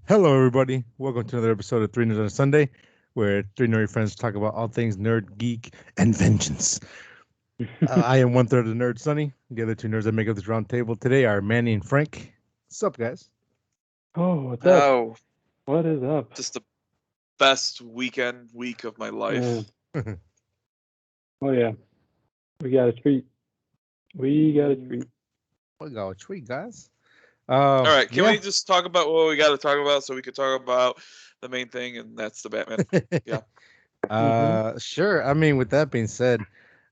Hello, everybody. Welcome to another episode of Three Nerds on a Sunday, where three nerdy friends talk about all things nerd, geek, and vengeance. I am one third of the nerd, Sonny. The other two nerds that make up this round table today are Manny and Frank. What's up, guys? Oh, what's up? Oh, What is up? just the best week of my Yeah. life. Oh yeah, we got a treat. We got a treat. We got a treat, guys. All right, can Yeah. we just talk about what we got to talk about so we could talk about the main thing, and that's the Batman? Yeah. Sure. I mean, with that being said,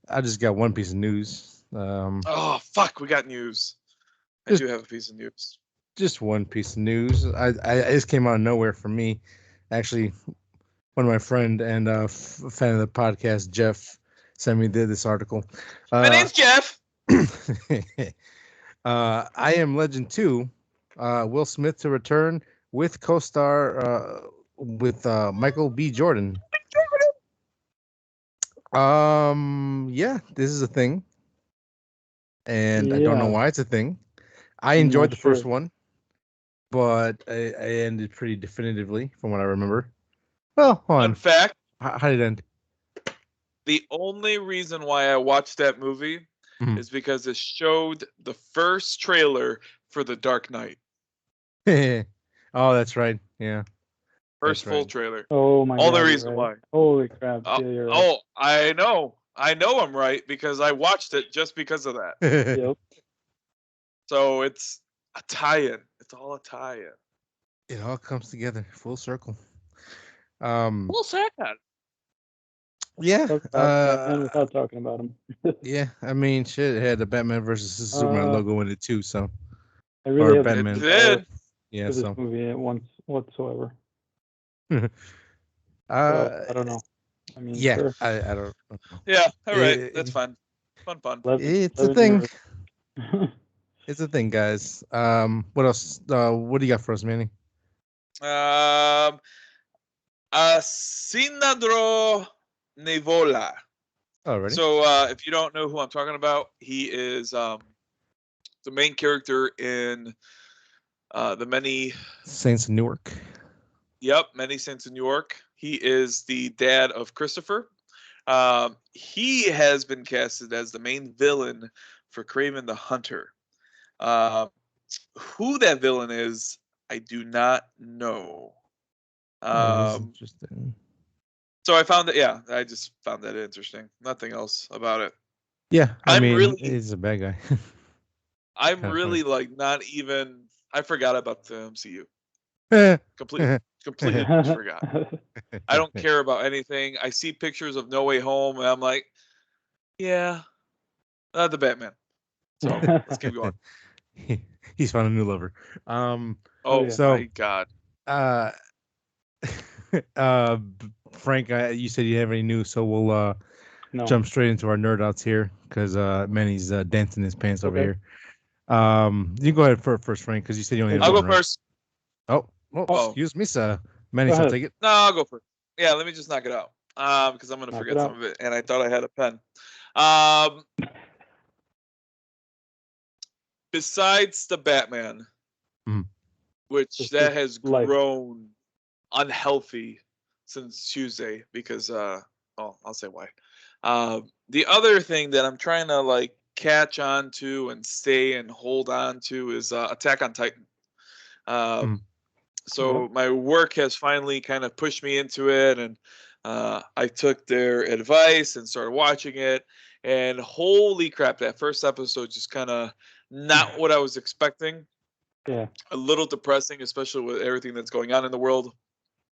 I just got one piece of news. Oh, fuck, we got news. I just do have a piece of news. just one piece of news. I it just came out of nowhere for me. Actually, one of my friend and fan of the podcast, Jeff, sent me this article. My name's Jeff. I Am Legend 2, Will Smith to return with co-star with Michael B. Jordan. Yeah, this is a thing, and I don't know Yeah, why it's a thing. I I'm enjoyed not the sure. first one, but I ended pretty definitively from what I remember. Well, hold Fun on. fact: How did it end? the only reason why I watched that movie Mhm. is because it showed the first trailer for The Dark Knight. Oh, that's right. Yeah, First that's full right. trailer. Oh my All the God, you're reason right. why. Holy crap! Yeah, you're right. Oh, I know. I know I'm right because I watched it just because of that. Yep. So it's a tie-in. It's all a tie-in. It all comes together, full circle. Well said. Yeah, Talk about Batman without talking about him. yeah. I mean, shit. It had the Batman versus Superman uh, logo in it too. So, I or really have It Batman. no desire did. Yeah. for this So, movie once whatsoever. So uh, I don't know. I mean, yeah. sure. I don't know. Yeah, all right. That's It, fun. Fun. it's a 11 thing. years. It's a thing, guys. What else? What do you got for us, Manny? Um, Sinadro Nevola. Already. So if you don't know who I'm talking about, he is the main character in the many Saints of Newark. Many Saints in New York. He is the dad of Christopher. He has been casted as the main villain for Kraven the Hunter. Uh, who that villain is, I do not know. Oh, this is Um, interesting. so I found that, yeah, I just found that interesting. Nothing else about it. Yeah, I I'm mean, really, he's a bad guy. I'm Kind of funny. really like not even. I forgot about the MCU. Yeah. Completely just forgot. I don't care about anything. I see pictures of No Way Home, and I'm like, yeah, the Batman. So let's keep going. He's found a new lover. Um, Oh Oh yeah. so my god. uh, Frank, you said you didn't have any news, so we'll No. jump straight into our nerd outs here because Manny's dancing his pants over Okay. here. You go ahead first, Frank, because you said you only had I'll Okay. go one, right? first. Oh, well, Oh, Oh excuse me, sir. Manny go shall ahead. take it. no, I'll go first. Yeah, let me just knock it out. Because I'm gonna Knock it forget some out. of it, and I thought I had a pen. Um, besides the Batman, Mhm. which This is that has life. grown unhealthy since Tuesday because I'll say why. The other thing that I'm trying to like catch on to and stay and hold on to is Attack on Titan. Mhm. Um, Yep. so my work has finally kind of pushed me into it, and I took their advice and started watching it. And holy crap, that first episode just kind of not what I was expecting. Yeah. A little depressing, especially with everything that's going on in the world.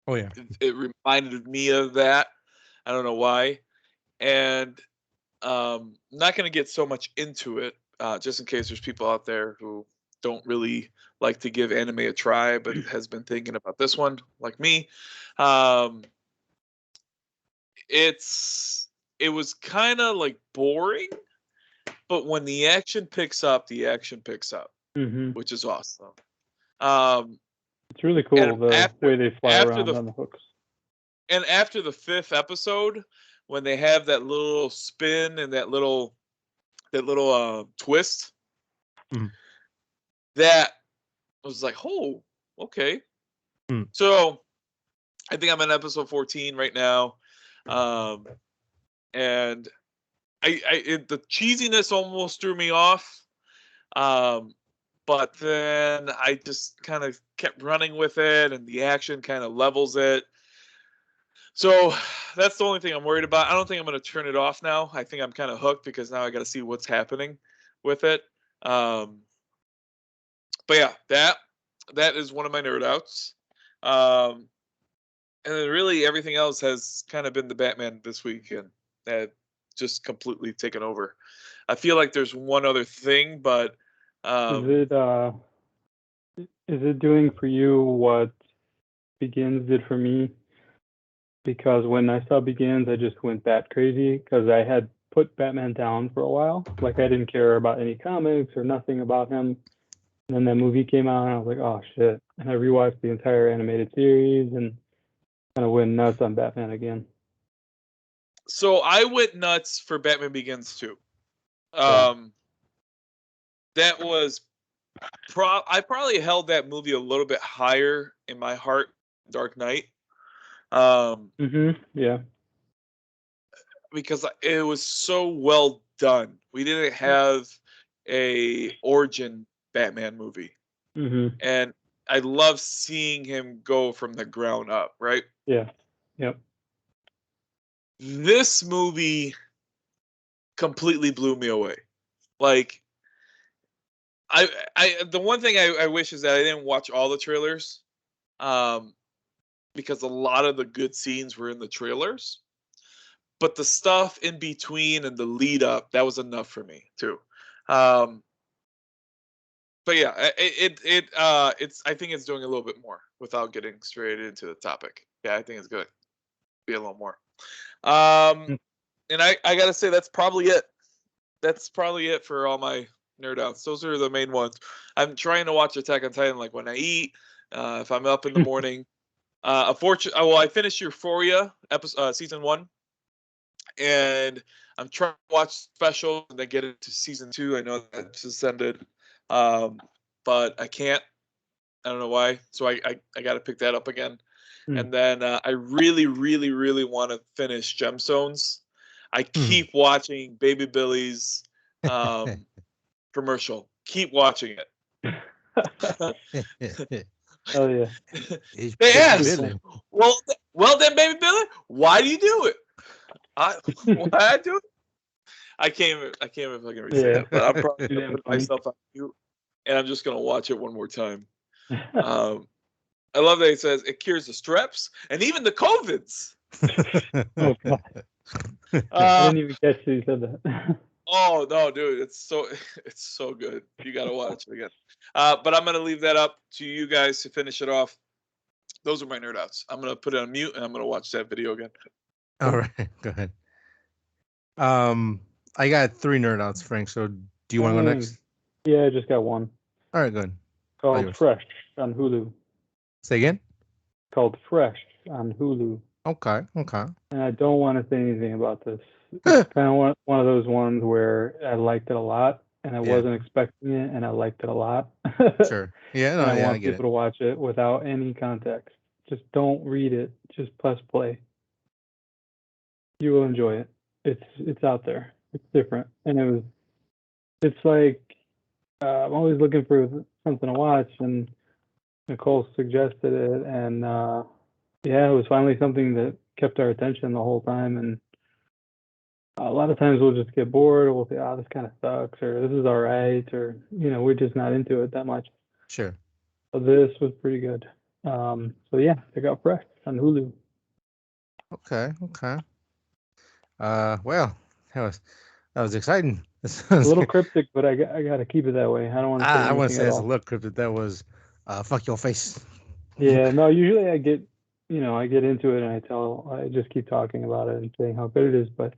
Oh yeah. It reminded me of that. I don't know why. And not going to get so much into it, just in case there's people out there who don't really like to give anime a try, but has been thinking about this one, like me. Um, it was kind of like boring, but when the action picks up, the action picks up, Mhm. which is awesome. Um, It's really and cool the way they fly after around the on the hooks. after the fifth episode, when they have that little spin and that little twist, Mhm. that was like, oh, okay. So I think I'm on episode 14 right now. And the cheesiness almost threw me off. But then I just kind of kept running with it, and the action kind of levels it. So that's the only thing I'm worried about. I don't think I'm going to turn it off now. I think I'm kind of hooked because now I got to see what's happening with it. But yeah, that is one of my nerd outs. And then really everything else has kind of been the Batman this week, and that just completely taken over. I feel like there's one other thing, but is it doing for you what Begins did for me? Because when I saw Begins, I just went bat crazy because I had put Batman down for a while. Like I didn't care about any comics or nothing about him. And then that movie came out, and I was like, oh shit! And I rewatched the entire animated series and kind of went nuts on Batman again. So I went nuts for Batman Begins too. That was I probably held that movie a little bit higher in my heart, Dark Knight. Yeah. Because it was so well done. We didn't have a origin Batman movie. And I love seeing him go from the ground up, right? Yeah. Yep. This movie completely blew me away. Like, the one thing I wish is that I didn't watch all the trailers, because a lot of the good scenes were in the trailers, but the stuff in between and the lead up, that was enough for me too. But yeah, it's I think it's doing a little bit more without getting straight into the topic. Yeah, I think it's good. Be a little more. And I gotta say that's probably it. That's probably it for all my nerd outs. Those are the main ones. I'm trying to watch Attack on Titan like when I eat, if I'm up in the morning. I finished Euphoria season 1, and I'm trying to watch special and then get into season 2. I know that just ended, but I can't. I don't know why. So I got to pick that up again. And then I really, really, really want to finish Gemstones. I keep watching Baby Billy's commercial. Keep watching it. Oh yeah. They asked, well then, Baby Billy, why do you do it? Why I do it? I can't even fucking say it, but I'm probably gonna put myself on mute, and I'm just gonna watch it one more time. I love that he says it cures the streps and even the COVIDs. Oh god. I didn't even catch you said that. Oh no, dude, it's so good. You gotta watch it again. But I'm gonna leave that up to you guys to finish it off. Those are my nerd outs. I'm gonna put it on mute and I'm gonna watch that video again. All right, go ahead. I got 3 nerd outs, Frank. So do you want to go next? Yeah, I just got one. All right, good. Called Fresh on Hulu. Say again? Called Fresh on Hulu. Okay. And I don't want to say anything about this. It's kind of one of those ones where I liked it a lot, and I wasn't expecting it, and I liked it a lot. Sure. Yeah, I want people to watch it without any context. Just don't read it. Just press play. You will enjoy it. It's out there. It's different, and it's like I'm always looking for something to watch, and Nicole suggested it, and it was finally something that kept our attention the whole time. And a lot of times we'll just get bored, or we'll say, "Oh, this kind of sucks," or "This is all right," or we're just not into it that much. Sure. So this was pretty good. So yeah, check out Fresh on Hulu. Okay. Well, that was exciting. A little cryptic, but I got to keep it that way. I don't want to. I want to say it's a little cryptic. That was, fuck your face. Yeah. No. Usually I get, I get into it and I just keep talking about it and saying how good it is, but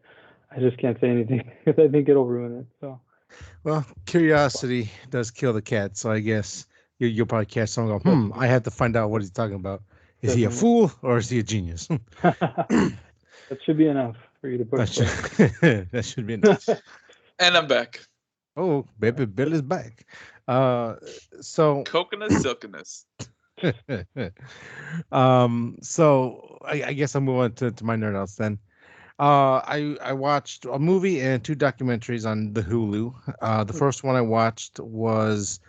I just can't say anything because I think it'll ruin it. So. Well, curiosity does kill the cat. So I guess you'll probably catch someone go, I have to find out what he's talking about. Is he a fool or is he a genius? That should be enough for you to push. That should be enough. And I'm back. Oh, Baby Bill is back. So coconut silkiness. So I guess I'll move on to my nerd outs then. I watched a movie and two documentaries on the Hulu. The first one I watched was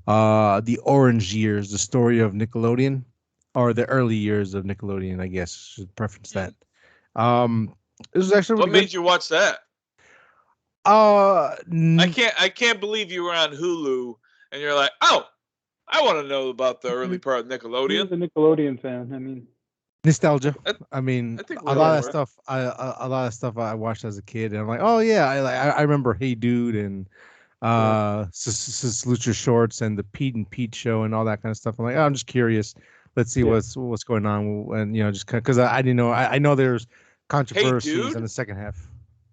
The Orange Years, the story of Nickelodeon, or the early years of Nickelodeon, I guess should preference that. This was actually What really made good. you watch that? Uh, I can't believe you were on Hulu and you're like, oh, I want to know about the early part of He Nickelodeon. was a Nickelodeon fan. I mean, nostalgia. I, I mean, I think we a all lot of were. stuff. A lot of stuff I watched as a kid, and I'm like, oh yeah, I remember Hey Dude and Lucha Shorts and the Pete and Pete show and all that kind of stuff. I'm like, oh, I'm just curious. Let's see Yeah. what's going on, and just because I didn't know. I know there's Hey, controversies in dude. the second half.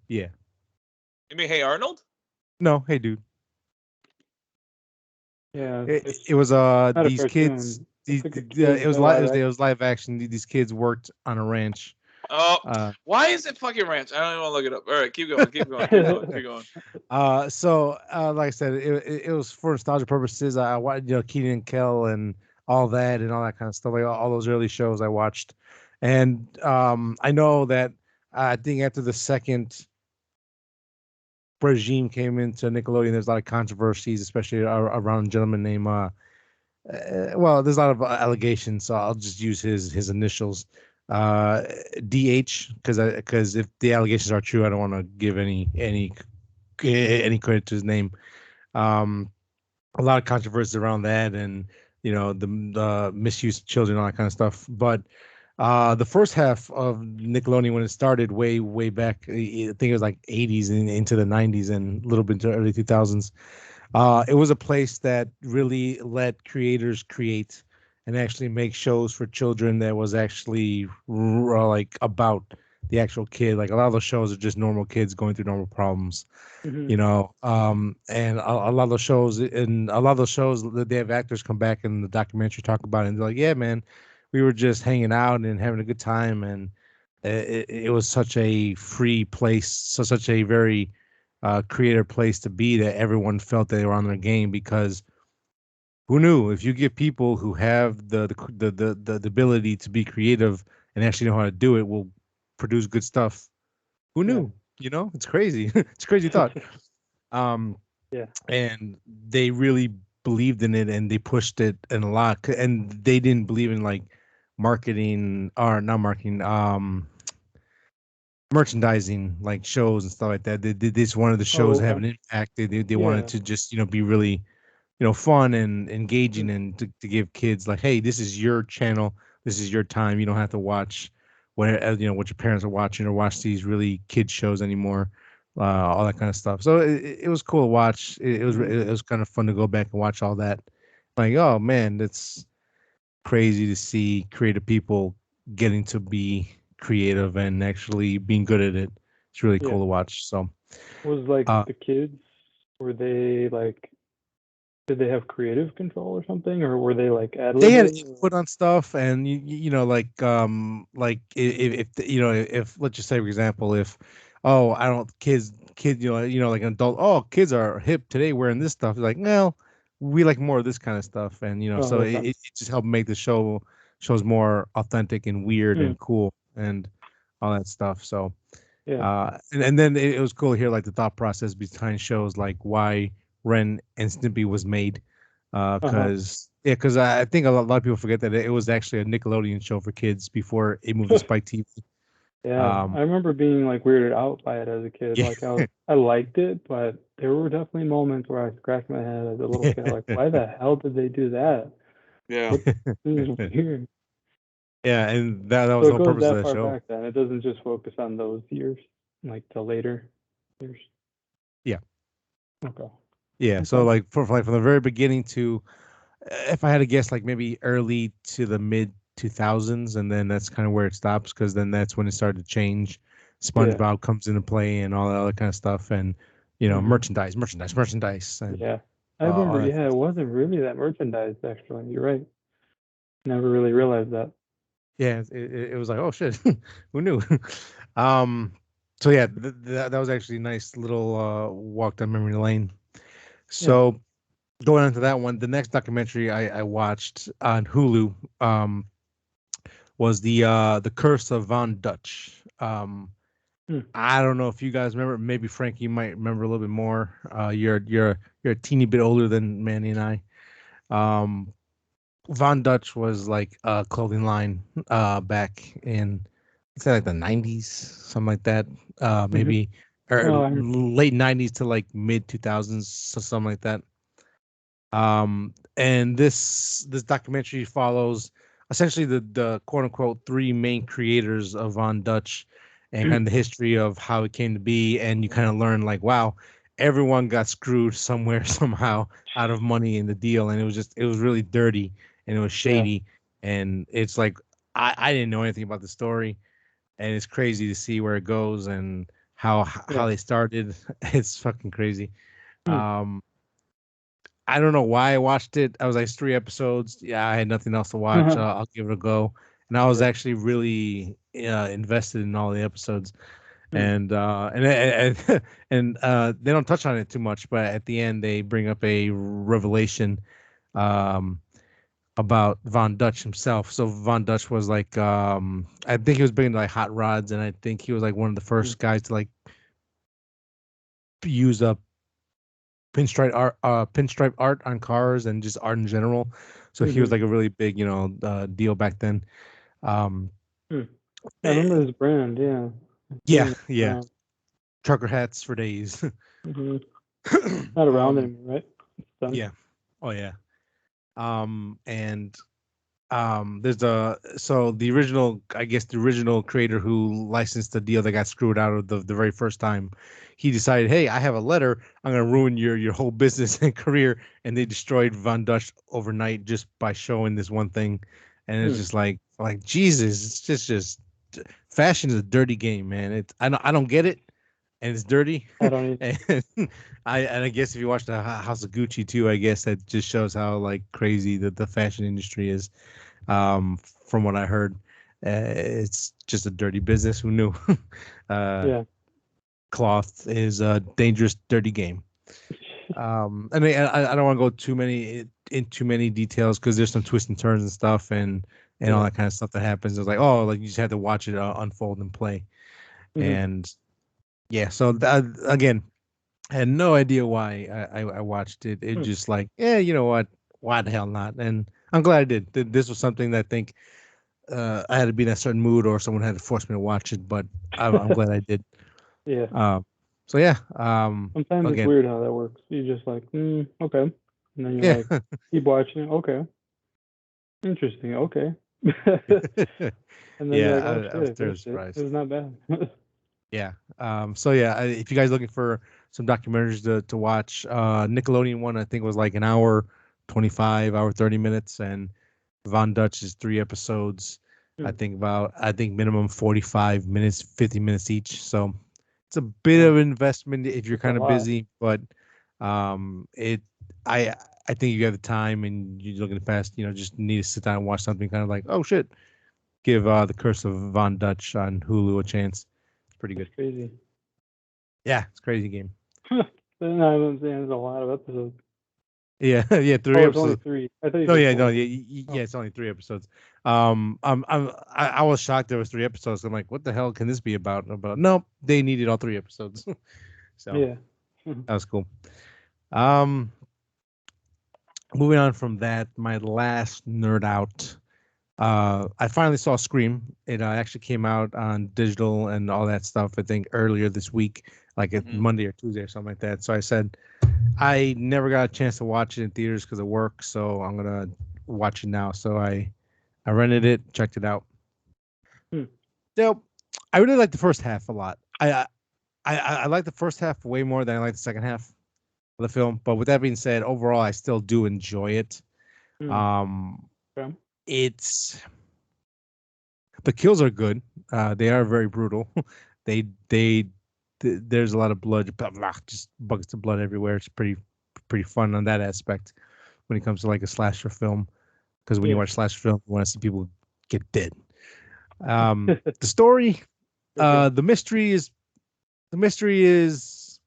Yeah. You mean Hey Arnold? No. Hey Dude. Yeah, It was not a these kids. cartoon. It's like a kid It was live it action. was live action. These kids worked on a ranch. Oh, why is it fucking ranch? I don't even want to look it up. All right, keep going, keep going. Like I said, it was for nostalgia purposes. I watched, Kenan and Kel and all that kind of stuff, like all those early shows I watched. And I know that I think after the second regime came into Nickelodeon, there's a lot of controversies, especially around a gentleman named well, there's a lot of allegations, so I'll just use his initials, uh, DH, because if the allegations are true, I don't want to give any credit to his name. Um, a lot of controversy around that, and the misuse of children, all that kind of stuff. But the first half of Nickelodeon, when it started way back, I think it was like 80s and into the 90s and a little bit into early 2000s. It was a place that really let creators create and actually make shows for children that was actually like about the actual kid. Like a lot of those shows are just normal kids going through normal problems, Mhm. and a lot of those shows, they have actors come back in the documentary talk about it, and they're like, yeah, man, we were just hanging out and having a good time, and it was such a free place, such a very creative place to be, that everyone felt they were on their game, because who knew, if you get people who have the ability to be creative and actually know how to do it, will produce good stuff. Who Yeah. knew? It's crazy. It's a crazy thought. Um, Yeah. and they really believed in it, and they pushed it in a lot, and they didn't believe in like marketing, or not marketing, merchandising, like shows and stuff like that. They just wanted the shows Oh, to have okay. an impact. They wanted Yeah. to just be really fun and engaging, Mm. and to give kids like, hey, this is your channel, this is your time. You don't have to watch what your parents are watching, or watch these really kid shows anymore, all that kind of stuff. So it was cool to watch. Mhm. It was kind of fun to go back and watch all that. Like, oh man, that's crazy to see creative people getting to be creative and actually being good at it. It's really Yeah. cool to watch. So Was like uh the kids, were they like, did they have creative control or something, or were they like ad they had libbing? input on stuff, and like if let's just say, for example, if, oh, I don't kids, like an adult, oh, kids are hip today wearing this stuff, like, well, we like more of this kind of stuff, and so Oh, okay. it just helped make the shows more authentic and weird Mm. and cool and all that stuff. So Yeah. and then it was cool to hear like the thought process behind shows like why Ren and Stimpy was made. Uh-huh. Because I think a lot of people forget that it was actually a Nickelodeon show for kids before it moved to Spike TV. Yeah. Um, I remember being like weirded out by it as a kid. yeah, Like I liked it, but there were definitely moments where I scratched my head as a little kid, like, why the hell did they do that? Yeah. What, this is weird. yeah, and that was So the it whole goes purpose of that that far show. back then. It doesn't just focus on those years, like the later years. Yeah, Okay. yeah. So Okay. like from the very beginning to, if I had to guess, like maybe early to the mid 2000s, and then that's kind of where it stops, because then that's when it started to change. Yeah. SpongeBob comes into play and all that other kind of stuff, and Hmm. merchandise, and Yeah. I all remember, that. yeah, it wasn't really that merchandise actually. You're right. Never really realized that. Yeah, it was like, oh shit, who knew? um, so yeah, that was actually a nice little walk down memory lane. Yeah. So going into that one, the next documentary I watched on Hulu was the Curse of Von Dutch. I don't know if you guys remember. Maybe Frank, you might remember a little bit more. You're a teeny bit older than Manny and I. Von Dutch was like a clothing line back in, I'd say like the 90s, something like that. Maybe or late 90s to like mid 2000s, so something like that. And this documentary follows essentially the quote unquote three main creators of Von Dutch and kind of the history of how it came to be. And you kind of learn like, wow, everyone got screwed somewhere somehow out of money in the deal, and it was really dirty and it was shady. And it's like I didn't know anything about the story, and it's crazy to see where it goes and how they started. It's fucking crazy. I don't know why I watched it. I was like, it's 3 episodes. Yeah, I had nothing else to watch. I'll give it a go. And I was actually really invested in all the episodes. And they don't touch on it too much, but at the end they bring up a revelation about Von Dutch himself. So Von Dutch was like, I think he was big into like hot rods, and I think he was like one of the first guys to like use a pinstripe art on cars and just art in general. So he was like a really big, deal back then. I remember his brand. Yeah. Trucker hats for days. Not around anymore, right? Yeah. Oh yeah. And there's the original creator who licensed the deal that got screwed out of the very first time. He decided, hey, I have a letter, I'm gonna ruin your whole business and career, and they destroyed Von Dutch overnight just by showing this one thing. And it's just like Jesus, it's just fashion is a dirty game, man. I don't get it, and it's dirty. I don't either. And I guess if you watch the House of Gucci too, I guess that just shows how like crazy the fashion industry is. From what I heard, it's just a dirty business. Who knew? Cloth is a dangerous, dirty game. I mean, I don't want to go in too many details because there's some twists and turns and stuff and all that kind of stuff that happens. It's like, oh, like you just have to watch it unfold and play. And yeah, so again, I had no idea why I watched it. It just like, yeah, you know what? Why the hell not? And I'm glad I did. This was something that I think I had to be in a certain mood or someone had to force me to watch it, but I'm glad I did. Yeah. So yeah. Sometimes it's weird how that works. You're just like, okay, and then you're like, keep watching it. Okay, interesting. Okay. And then you're like, oh I was shit, very surprised. it was not bad. Yeah. So yeah, if you guys looking for some documentaries to watch, Nickelodeon one I think was like an hour 25, hour 30 minutes, and Von Dutch is 3 episodes. I think minimum 45 minutes, 50 minutes each. So it's a bit of investment if you're kind of busy, but I think you have the time and you're looking past, just need to sit down and watch something kind of like, oh shit, give the Curse of Von Dutch on Hulu a chance. It's pretty good. That's crazy. Yeah, it's a crazy game. Then I don't say there's a lot of episodes. Yeah, 3 episodes. It's only 3. I thought you yeah, it's only 3 episodes. I was shocked there was 3 episodes. I'm like, what the hell can this be about? But nope, they needed all 3 episodes. So yeah, that was cool. Moving on from that, my last nerd out. I finally saw Scream. It actually came out on digital and all that stuff. I think earlier this week, like Monday or Tuesday or something like that. So I said I never got a chance to watch it in theaters because of work, so I'm gonna watch it now. So I rented it, checked it out. So I really like the first half a lot. I like the first half way more than I like the second half of the film. But with that being said, overall I still do enjoy it. Okay. It's the kills are good. They are very brutal. There's a lot of blood, just buckets of blood everywhere. It's pretty fun on that aspect when it comes to like a slasher film. Because when you watch slasher film, you want to see people get dead. The story, the mystery is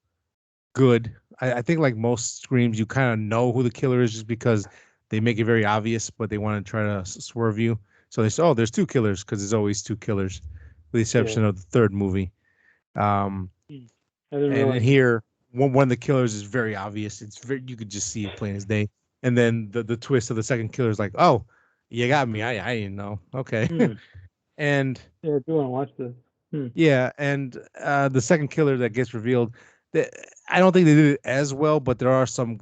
good. I think like most Screams, you kind of know who the killer is just because they make it very obvious, but they want to try to swerve you. So they say, oh, there's two killers because there's always two killers, with the exception of the third movie. I didn't And realize. here, one of the killers is very obvious. It's very, you could just see it plain as day. And then the twist of the second killer is like, oh, you got me. I didn't know. Okay. Hmm. And Yeah, I do want to watch this. yeah, and the second killer that gets revealed, I don't think they did it as well, but there are some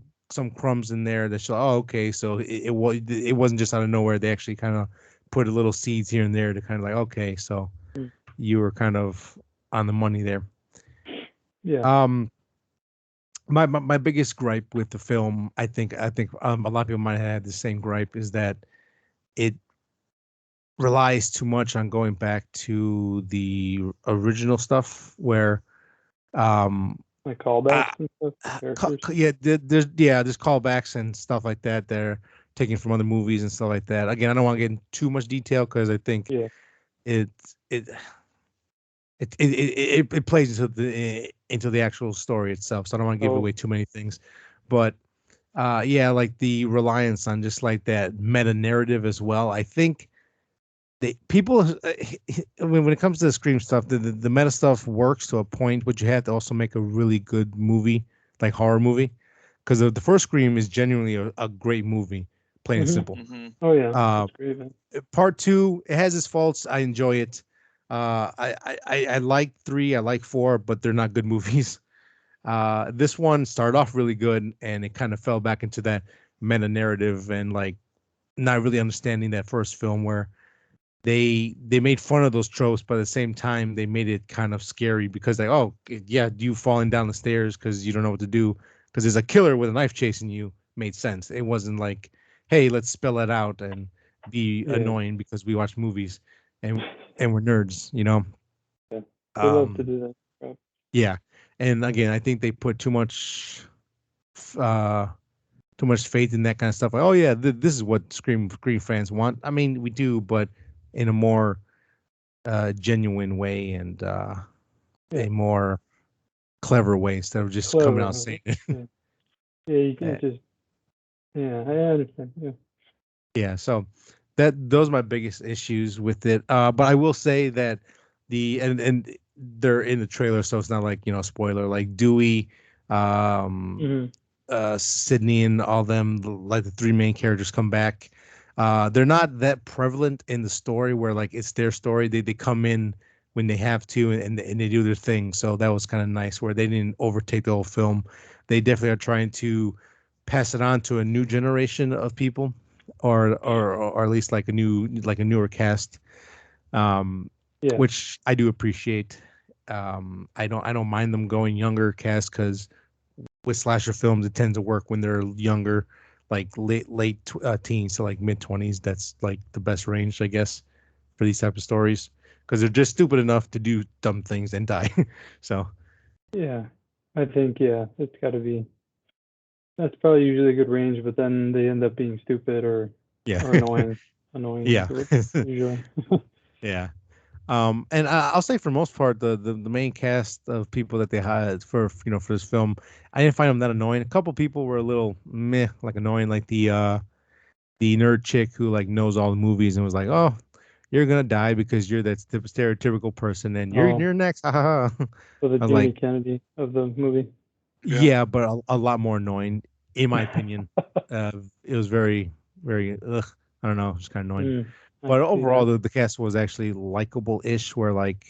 crumbs in there that show. Oh, okay, so it wasn't just out of nowhere. They actually kind of put a little seeds here and there to kind of like, okay, so Hmm. you were kind of on the money there. Yeah. My biggest gripe with the film, I think a lot of people might have had the same gripe, is that it relies too much on going back to the original stuff where Like callbacks and stuff. Characters. there's callbacks and stuff like that they're taken from other movies and stuff like that. Again, I don't want to get into too much detail because I think Yeah. it it plays into the actual story itself, so I don't want to give away too many things. But yeah, like the reliance on just like that meta narrative as well. I think people when it comes to the Scream stuff, the meta stuff works to a point, but you have to also make a really good movie, like horror movie, because the first Scream is genuinely a great movie, plain and simple. Oh yeah, that's great, man. Part 2, it has its faults. I enjoy it. I like 3, I like 4, but they're not good movies. This one started off really good, and it kind of fell back into that meta narrative and like not really understanding that first film where they made fun of those tropes, but at the same time they made it kind of scary because like, oh yeah, you falling down the stairs because you don't know what to do because there's a killer with a knife chasing you made sense. It wasn't like, hey, let's spell it out and be annoying because we watch movies and we're nerds, you know. Yeah. They love to do that. Right? Yeah, and again, I think they put too much faith in that kind of stuff. Like, oh yeah, this is what Scream fans want. I mean, we do, but in a more genuine way and a more clever way instead of just coming out saying it. Yeah, you can't just. Yeah, I understand. Yeah. Yeah, so those are my biggest issues with it. But I will say that and they're in the trailer, so it's not like, you know, spoiler. Like Dewey, Sydney, and all them, like the three main characters come back. They're not that prevalent in the story where like it's their story. They come in when they have to and they do their thing. So that was kind of nice where they didn't overtake the whole film. They definitely are trying to pass it on to a new generation of people, or at least like a newer cast, which I do appreciate. I don't mind them going younger cast because with slasher films it tends to work when they're younger, like late teens to like mid-20s. That's like the best range, I guess, for these type of stories because they're just stupid enough to do dumb things and die. So yeah, I think it's got to be. That's probably usually a good range, but then they end up being stupid or annoying. Yeah. Usually. Yeah. And I'll say for most part, the main cast of people that they hired for this film, I didn't find them that annoying. A couple people were a little meh, like annoying, like the nerd chick who like knows all the movies and was like, oh, you're gonna die because you're that stereotypical person and you're next. Ha ha ha. So the Jamie Kennedy of the movie. Yeah, but a lot more annoying, in my opinion. It was very, very, I don't know, just kind of annoying. But overall, the cast was actually likable-ish, where like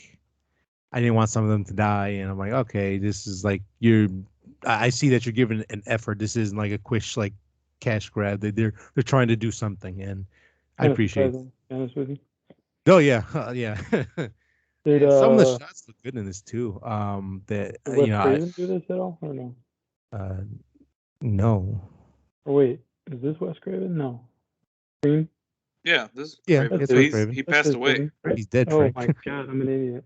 I didn't want some of them to die, and I'm like, okay, this is like I see that you're giving an effort. This isn't like a quick like cash grab. They're trying to do something, and I appreciate it. Honest with you. Oh yeah, yeah. Some of the shots look good in this too. That did Wes Craven do this at all or no? No. Oh wait, is this Wes Craven? No. Scream? Yeah, this. Yeah, it's Wes Craven. He passed away. He's dead. Oh Frank. my god, I'm an idiot.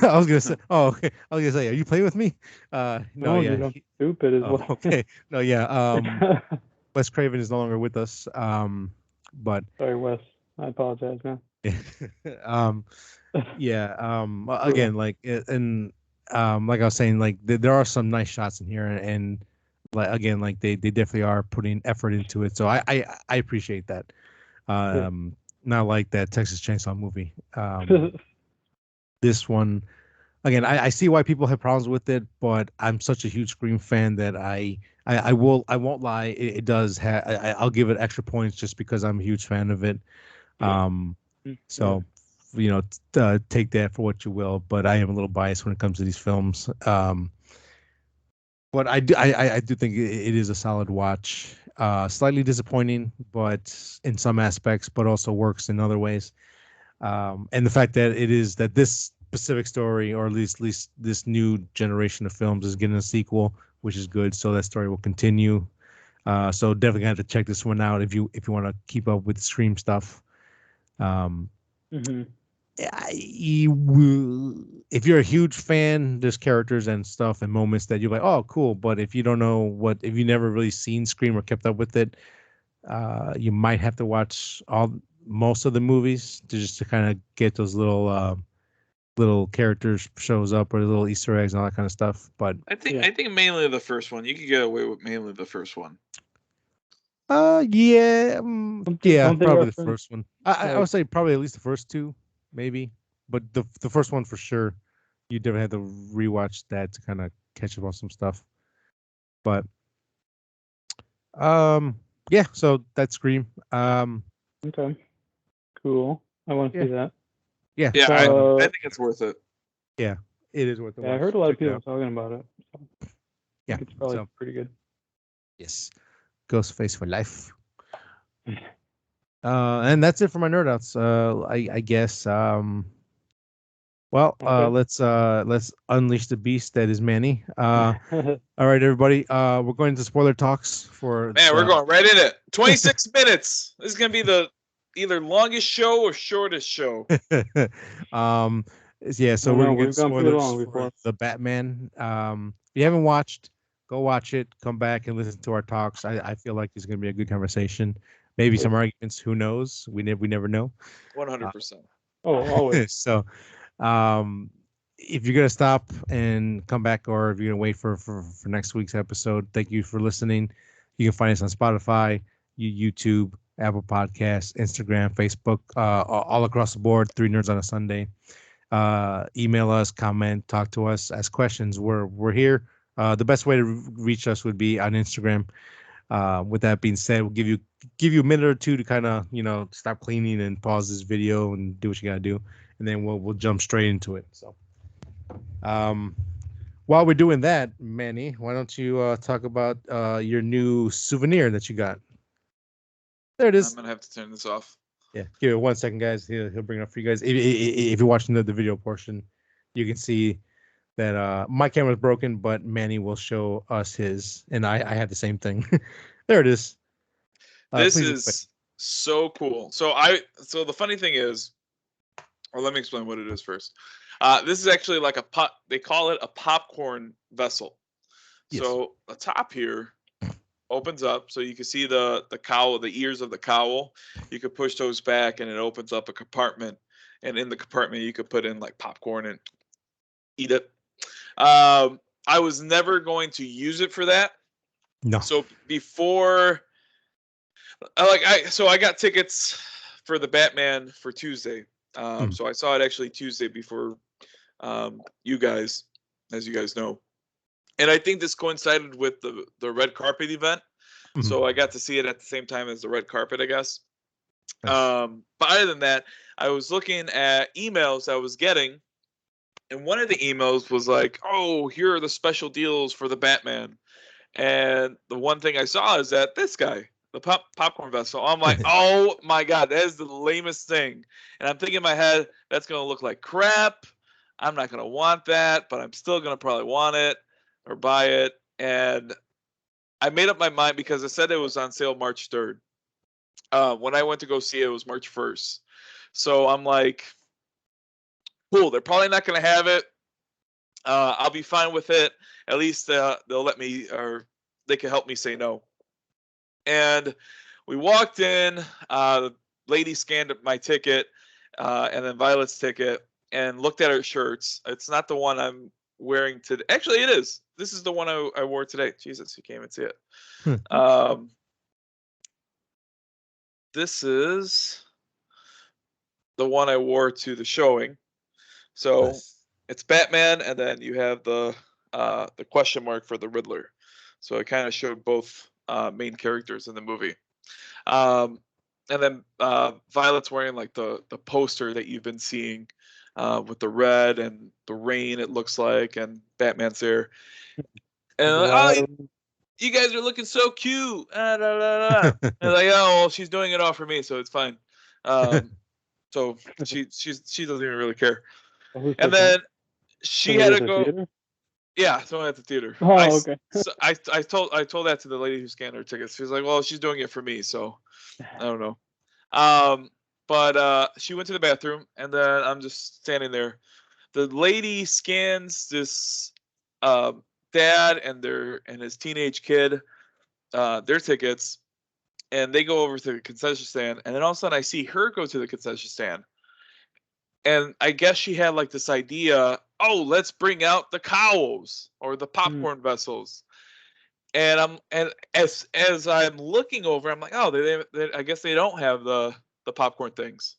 I was gonna say. Oh, okay. I was gonna say, are you playing with me? No, yeah. Dude, I'm stupid as well. Okay. No, yeah. Wes Craven is no longer with us. But sorry, Wes. I apologize, man. Yeah. Again, like, and like I was saying, like there are some nice shots in here, and like they definitely are putting effort into it. So I appreciate that. Not like that Texas Chainsaw movie. This one, again, I see why people have problems with it, but I'm such a huge Scream fan that I won't lie. It does have. I'll give it extra points just because I'm a huge fan of it. So, take that for what you will. But I am a little biased when it comes to these films. But I do think it is a solid watch. Slightly disappointing, but in some aspects, but also works in other ways. And the fact that this specific story, or at least this new generation of films, is getting a sequel, which is good. So that story will continue. So definitely gonna have to check this one out if you want to keep up with Scream stuff. If you're a huge fan, there's characters and stuff and moments that you're like, oh, cool. But if you don't know if you've never really seen Scream or kept up with it, you might have to watch most of the movies to kind of get those little characters shows up or little Easter eggs and all that kind of stuff. But I think mainly the first one. You could get away with mainly the first one. Yeah, probably the first one. I would say probably at least the first two, maybe. But the first one for sure, you definitely have to rewatch that to kind of catch up on some stuff. But yeah, so that's Scream. Okay, cool. I want to see that. Yeah, yeah. I think it's worth it. Yeah, it is worth it. Yeah, I heard a lot of people talking about it. So yeah, it's probably pretty good. Yes, Ghostface for life. And that's it for my nerd outs. I guess. Well, Okay. let's unleash the beast that is Manny. All right, everybody. We're going to spoiler talks for. Man, we're going right in it. 26 minutes. This is gonna be the either longest show or shortest show. Yeah. So we're gonna get spoilers for the Batman. If you haven't watched, go watch it. Come back and listen to our talks. I feel like it's gonna be a good conversation. Maybe some arguments. Who knows? We never know. 100%. Always. So, if you're gonna stop and come back, or if you're gonna wait for next week's episode, thank you for listening. You can find us on Spotify, YouTube, Apple Podcasts, Instagram, Facebook, all across the board. 3 Nerds on a Sunday. Email us, comment, talk to us, ask questions. We're here. The best way to reach us would be on Instagram. With that being said, we'll give you a minute or two to kind of stop cleaning and pause this video and do what you gotta do, and then we'll jump straight into it. So, while we're doing that, Manny, why don't you talk about your new souvenir that you got? There it is. I'm gonna have to turn this off. Yeah, give it 1 second, guys. He'll bring it up for you guys. If you're watching the video portion, you can see that my camera's broken, but Manny will show us his, and I had the same thing. There it is. This is so cool. So the funny thing is, or let me explain what it is first. This is actually like they call it a popcorn vessel. Yes. So the top here opens up, so you can see the cowl, the ears of the cowl. You could push those back, and it opens up a compartment. And in the compartment, you could put in like popcorn and eat it. I was never going to use it for that. No. So before, I got tickets for the Batman for Tuesday. So I saw it actually Tuesday before you guys, as you guys know. And I think this coincided with the red carpet event. So I got to see it at the same time as the red carpet, I guess. Nice. But other than that, I was looking at emails I was getting. And one of the emails was like, oh, here are the special deals for the Batman. And the one thing I saw is that this guy, the popcorn vessel. I'm like, oh my God, that is the lamest thing. And I'm thinking in my head, that's going to look like crap. I'm not going to want that, but I'm still going to probably want it or buy it. And I made up my mind because I said it was on sale March 3rd. When I went to go see it, it was March 1st. So I'm like, cool, they're probably not going to have it. I'll be fine with it. At least they'll let me, or they can help me say no. And we walked in. The lady scanned up my ticket, and then Violet's ticket, and looked at her shirts. It's not the one I'm wearing today. Actually, it is. this is the one I wore today. Jesus, you can't even see it. Hmm. This is the one I wore to the showing. So Nice. it's Batman, and then you have the question mark for the Riddler. So it kind of showed both main characters in the movie. And then Violet's wearing like the poster that you've been seeing with the red and the rain, it looks like, and Batman's there. And There's a like, lot oh, of- you guys are looking so cute. Da, da, da. And like, oh, well, she's doing it all for me, so it's fine. So she doesn't even really care. who And said that? then she Somebody had at to the go. theater? Yeah, someone at the theater. Oh, okay. I told that to the lady who scanned her tickets. She was like, "Well, she's doing it for me, so I don't know." But she went to the bathroom, and then I'm just standing there. The lady scans this dad and his teenage kid their tickets, and they go over to the concession stand, and then all of a sudden I see her go to the concession stand, and I guess she had like this idea. Oh, let's bring out the cows or the popcorn vessels. And as I'm looking over, I'm like, oh, they I guess they don't have the popcorn things.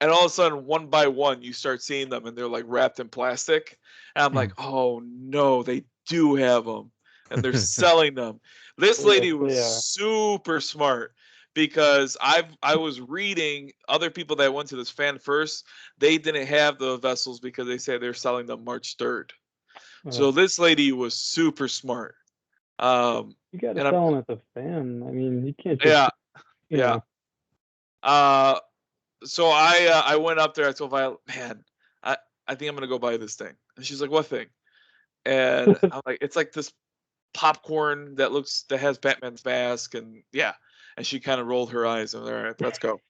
And all of a sudden, one by one, you start seeing them, and they're like wrapped in plastic. And I'm like, oh no, they do have them, and they're selling them. This lady Yes, was they are. super smart because I was reading other people that went to this fan first. They didn't have the vessels because they said they're selling them March 3rd. So this lady was super smart. You got to and I'm sell them at the fan. I mean, you can't just, yeah you yeah. know. So I went up there. I told Violet, man, I think I'm gonna go buy this thing. And she's like, what thing? And I'm like, it's like this popcorn that has Batman's mask, and yeah. And she kind of rolled her eyes, and all right, let's go.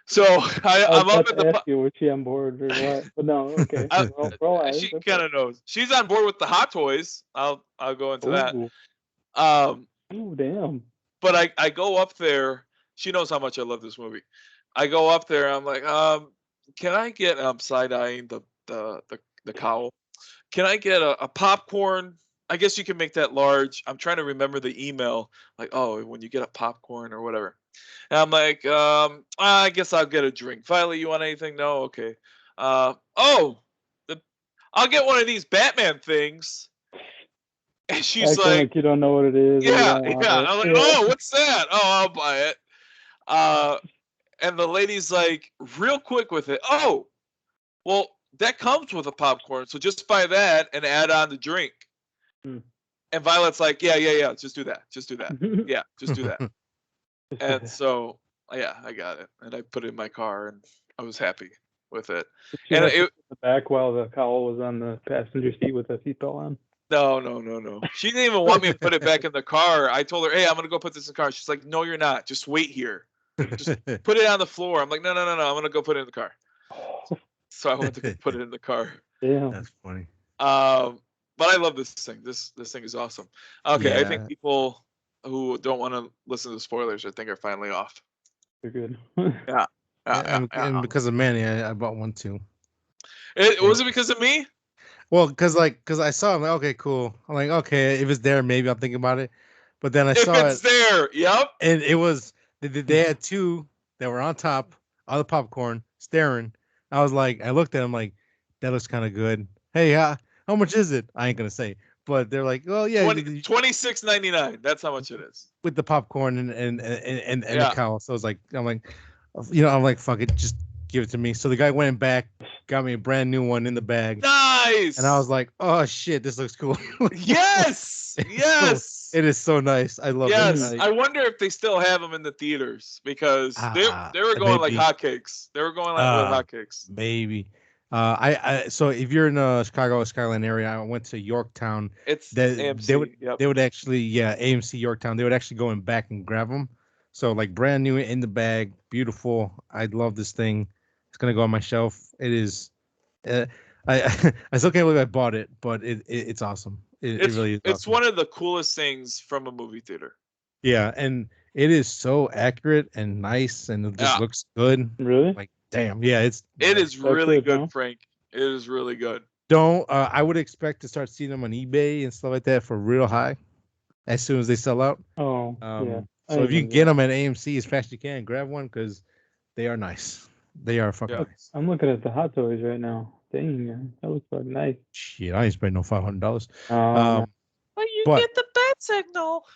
So I I'm was up about in to the. ask you, was she on board or what? But no, okay. Roll eyes. She Okay. kind of knows. She's on board with the Hot Toys. I'll go into that. Ooh. Um, Oh, damn. but I go up there. She knows how much I love this movie. I go up there. I'm like, can I get side eyeing the cowl? Can I get a popcorn? I guess you can make that large. I'm trying to remember the email. Like, oh, when you get a popcorn or whatever. And I'm like, I guess I'll get a drink. Violet, you want anything? No, okay. Oh, I'll get one of these Batman things. And she's Acting like, you don't know what it is. Or you yeah, don't want yeah. it. I'm like, Yeah. oh, what's that? Oh, I'll buy it. And the lady's like, real quick with it. Oh, well, that comes with a popcorn, so just buy that and add on the drink. Hmm. And Violet's like, yeah, just do that. Yeah, just do that. And so, yeah, I got it, and I put it in my car, and I was happy with it. She And had to it, sit in the back while the cowl was on the passenger seat with the seatbelt on. no. She didn't even want me to put it back in the car. I told her, hey, I'm gonna go put this in the car. She's like, no, you're not. Just wait here. Just put it on the floor. I'm like, no. I'm gonna go put it in the car. So I went to go put it in the car. Damn. That's funny. But I love this thing. This thing is awesome. Okay, I Yeah. think people who don't want to listen to the spoilers, I think, are finally off. You're good. Yeah. And because of Manny, I bought one too. Was it because of me? Well, because I saw it, I'm like, okay, cool. I'm like, okay, if it's there, maybe I'm thinking about it. But then I If saw it's it, there, yep. and it was they had two that were on top of the popcorn staring. I was like, I looked at them like, that looks kind of good. Hey, how much is it? I ain't gonna say, but they're like, oh yeah, $26.99. That's how much it is. with the popcorn and Yeah. the cow. So I was like, I'm like, fuck it, just give it to me. So the guy went back, got me a brand new one in the bag. Nice. And I was like, oh shit, this looks cool. Yes. Yes. It is so nice. I love Yes. it. I wonder if they still have them in the theaters because they were going like maybe. hotcakes. They were going like with hotcakes. Maybe. So if you're in the Chicago Skyline area, I went to Yorktown. It's AMC. They would actually, AMC Yorktown. They would actually go in back and grab them. So like brand new in the bag, beautiful. I love this thing. It's gonna go on my shelf. It is. I still can't believe I bought it, but it's awesome. It really is. It's awesome. one of the coolest things from a movie theater. Yeah, and it is so accurate and nice, and it just looks good. Really? Like damn, yeah, it is really good, good, huh? Frank. It is really good. don't. I would expect to start seeing them on eBay and stuff like that for real high as soon as they sell out. Oh, yeah. So if you can get them at AMC as fast as you can, grab one because they are nice. They are fucking Yeah. nice. I'm looking at the Hot Toys right now. Dang, man, that looks fucking nice. Shit, I ain't spend no $500. No. But you But- get the bat signal.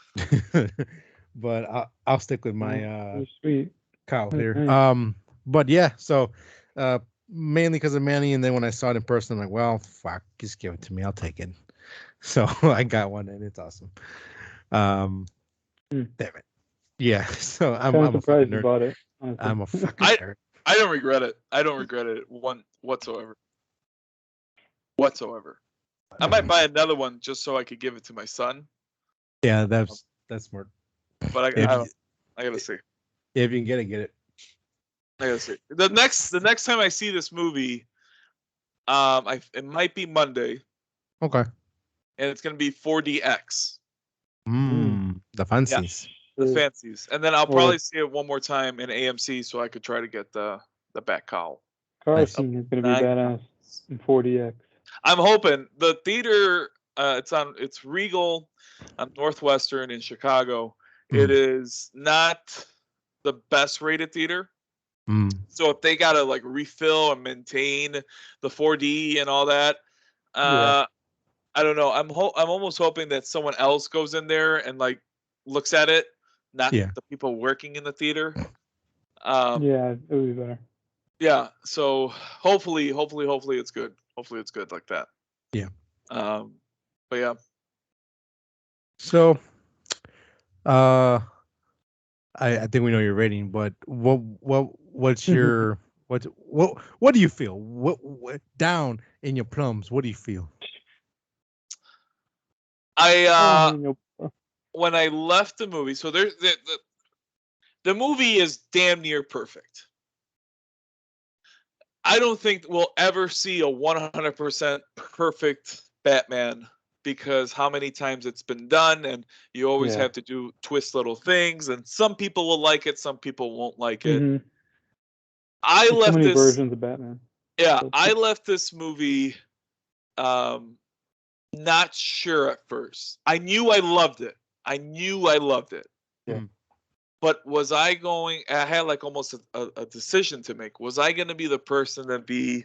but I'll stick with my They're sweet. Kyle That's here. nice. But yeah, so mainly because of Manny, and then when I saw it in person, I'm like, well, fuck, just give it to me. I'll take it. So I got one, and it's awesome. Damn it. Yeah. So I'm kind a of fucking surprised you nerd. bought it. Honestly. I'm a fucking nerd. I don't regret it. I don't regret it whatsoever. I might buy another one just so I could give it to my son. Yeah, that's smart. But If I you, gotta see. if you can get it, get it. I gotta see. The next time I see this movie, it might be Monday, Okay. and it's gonna be 4DX, The fancies. the Yeah. fancies, and then I'll Well, probably see it one more time in AMC so I could try to get the bat cowl. Car Nice. scene is gonna be Nice. badass in 4DX. I'm hoping the theater. It's Regal on Northwestern in Chicago. It is not the best rated theater. So if they gotta like refill and maintain the 4D and all that, Yeah. I don't know. I'm almost hoping that someone else goes in there and like looks at it, not Yeah. the people working in the theater. Yeah, it would be better. Yeah. So hopefully it's good. Hopefully it's good like that. Yeah. But yeah. So, I think we know your rating, but what's your what do you feel? What down in your plums? What do you feel? When I left the movie, so there's the movie is damn near perfect. I don't think we'll ever see a 100% perfect Batman because how many times it's been done, and you always have to twist little things, and some people will like it, some people won't like it. Mhm. I There's left so many this versions of Batman. Yeah, I left this movie not sure at first. I knew I loved it. Yeah. But was I going? I had like almost a decision to make. Was I going to be the person that be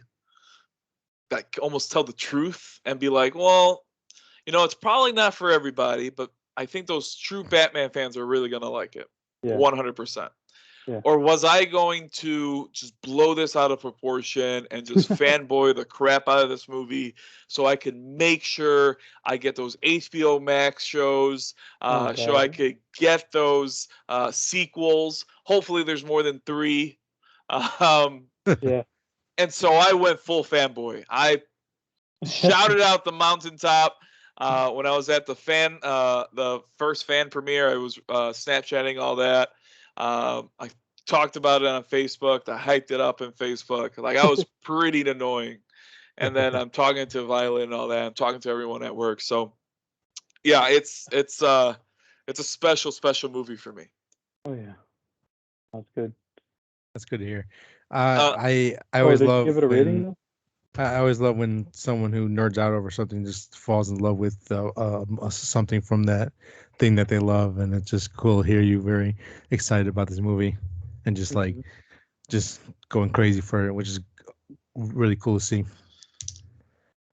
like almost tell the truth and be like, well, it's probably not for everybody, but I think those true Batman fans are really going to like it, 100%. Yeah. Or was I going to just blow this out of proportion and just fanboy the crap out of this movie so I can make sure I get those HBO Max shows, so I could get those sequels. Hopefully there's more than 3. Yeah. And so I went full fanboy. I shouted out the mountaintop. When I was at the first fan premiere, I was Snapchatting all that. I talked about it on Facebook. I hyped it up in Facebook. Like I was pretty annoying. And then I'm talking to Violet and all that. I'm talking to everyone at work. So yeah, it's a special movie for me. Oh yeah, that's good. That's good to hear. I always did you love give it a rating though? I always love when someone who nerds out over something just falls in love with something from that thing that they love, and it's just cool to hear you very excited about this movie, and just like just going crazy for it, which is really cool to see.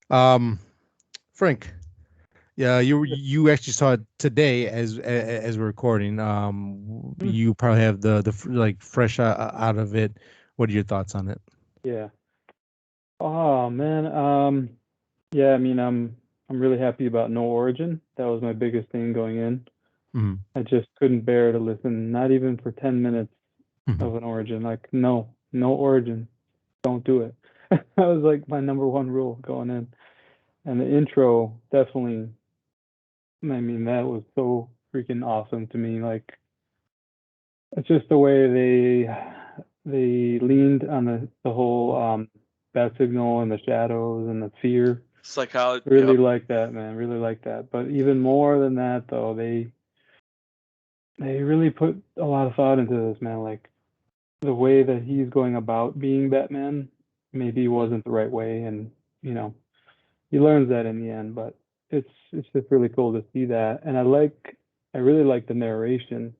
Frank, yeah, you actually saw it today as we're recording. You probably have the like fresh out of it. What are your thoughts on it? Yeah. Oh man. Yeah. I mean, I'm really happy about No Origin. That was my biggest thing going in. I just couldn't bear to listen, not even for 10 minutes of an Origin. Like, no Origin. Don't do it. That was like my number one rule going in. And the intro definitely, I mean, that was so freaking awesome to me. Like, it's just the way they leaned on the whole bat signal and the shadows and the fear. Psychology. Really like that, man. Really like that. But even more than that, though, they really put a lot of thought into this, man. Like the way that he's going about being Batman maybe wasn't the right way, and he learns that in the end, but it's just really cool to see that. And I really like the narration.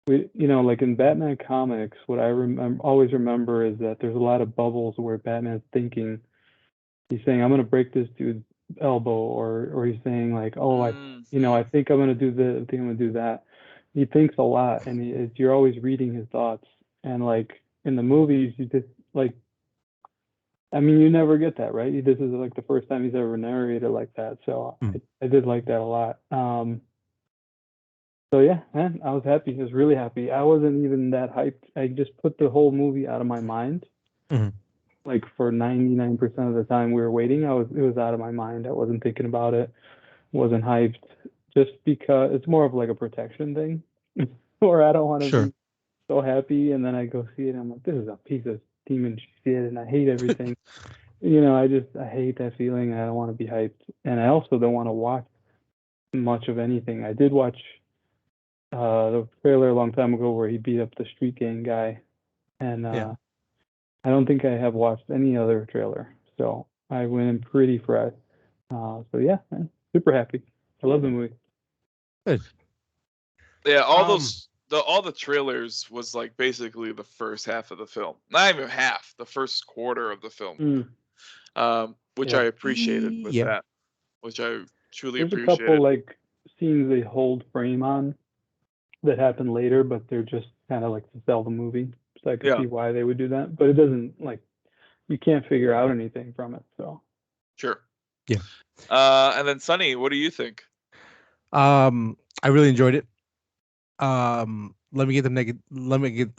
Like in Batman comics, what I always remember is that there's a lot of bubbles where Batman's thinking. He's saying, "I'm gonna break this dude's elbow," or he's saying like, "Oh, I think I'm gonna do this. I think I'm gonna do that." He thinks a lot, and you're always reading his thoughts. And like in the movies, you just like, I mean, you never get that, right? This is like the first time he's ever narrated like that, so I did like that a lot. So yeah, man, I was happy. I was really happy. I wasn't even that hyped. I just put the whole movie out of my mind. Mhm. Like for 99% of the time we were waiting, it was out of my mind. I wasn't thinking about it. Wasn't hyped. Just because it's more of like a protection thing, or I don't want to Sure. be so happy, and then I go see it, and I'm like, this is a piece of demon shit, and I hate everything. I hate that feeling, and I don't want to be hyped, and I also don't want to watch much of anything. I did watch the trailer a long time ago where he beat up the street gang guy, and Yeah. I don't think I have watched any other trailer, so I went in pretty fresh. So yeah, man, super happy. I love the movie. Good. Yeah, Um, all the trailers was like basically the first half of the film. Not even half, the first quarter of the film. Which Yeah. I appreciated with Yeah. that. Which I truly There's a couple appreciated. like scenes they hold frame on that happen later, but they're just kind of like to sell the movie. So I can Yeah. see why they would do that, but it doesn't like you can't figure out anything from it. So Sure. Yeah. And then Sonny, what do you think? I really enjoyed it. Let me get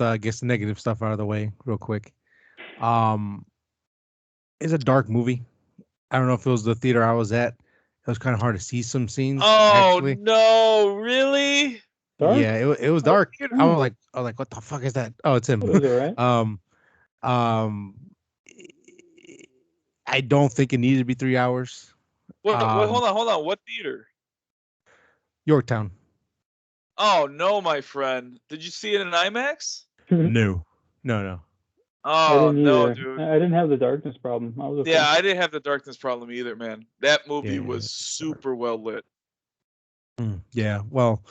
I guess the negative stuff out of the way real quick. It's a dark movie. I don't know if it was the theater I was at. It was kind of hard to see some scenes. Oh Actually, no, really? dark. yeah, it was What dark. theater? I was like, what the fuck is that? Oh, it's him. It was alright. Um, I don't think it needed to be 3 hours. What, hold on. What theater? Yorktown. Oh no, my friend. Did you see it in IMAX? No. No. I Oh didn't no, either. dude. I didn't have the darkness problem. I was okay. Yeah, I didn't have the darkness problem either, man. That movie Yeah. was super well lit. Yeah. Well,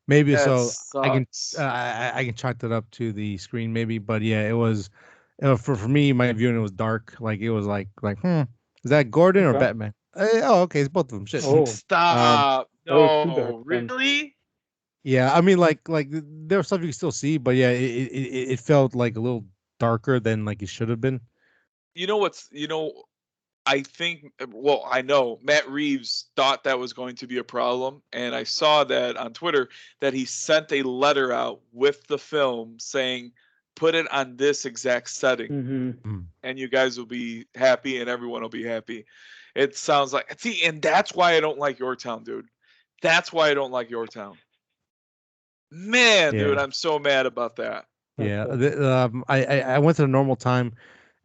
maybe That so. sucks. I can chalk that up to the screen, maybe. But yeah, it was for me. My viewing it was dark. Like it was like is that Gordon or Okay. Batman? Okay, it's both of them. Shit. Oh, Stop. that was too No, dark then. really? Yeah, I mean, like there was stuff you could still see, but yeah, it felt like a little darker than like it should have been. I think, well, I know Matt Reeves thought that was going to be a problem. And I saw that on Twitter that he sent a letter out with the film saying, put it on this exact setting and you guys will be happy and everyone will be happy. It sounds like, see, and that's why I don't like Yorktown, dude. That's why I don't like Yorktown. Man, Yeah. dude, I'm so mad about that. Yeah, I went to the normal time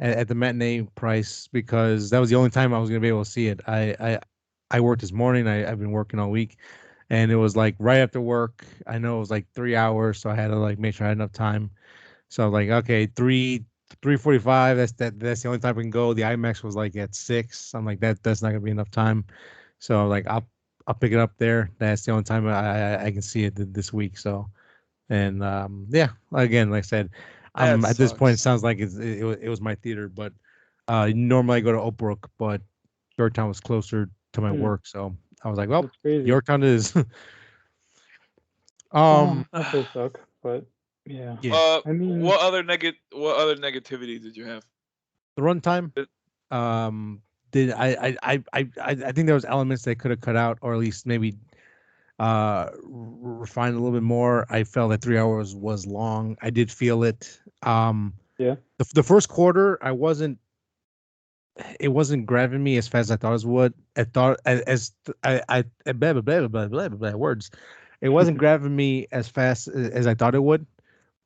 at the matinee price because that was the only time I was gonna be able to see it. I worked this morning. I've been working all week, and it was like right after work. I know it was like 3 hours, so I had to like make sure I had enough time. So I was like, okay, 3:45. That's the only time I can go. The IMAX was like at 6. I'm like that's not gonna be enough time. So like I'll pick it up there. That's the only time I can see it this week. So. And yeah, again, like I said, That at this point, it sucks. sounds like it was my theater, but normally I go to Oak Brook, but Yorktown was closer to my work, so I was like, well, That's crazy. Yorktown is. That does suck, but yeah. I mean, what other negativity did you have? The runtime. Did I think there was elements they could have cut out, or at least maybe refined a little bit more. I felt that 3 hours was long. I did feel it. Yeah. The first quarter, it wasn't grabbing me as fast as I thought it would. I thought as I blah blah blah blah blah blah words. It wasn't grabbing me as fast as I thought it would.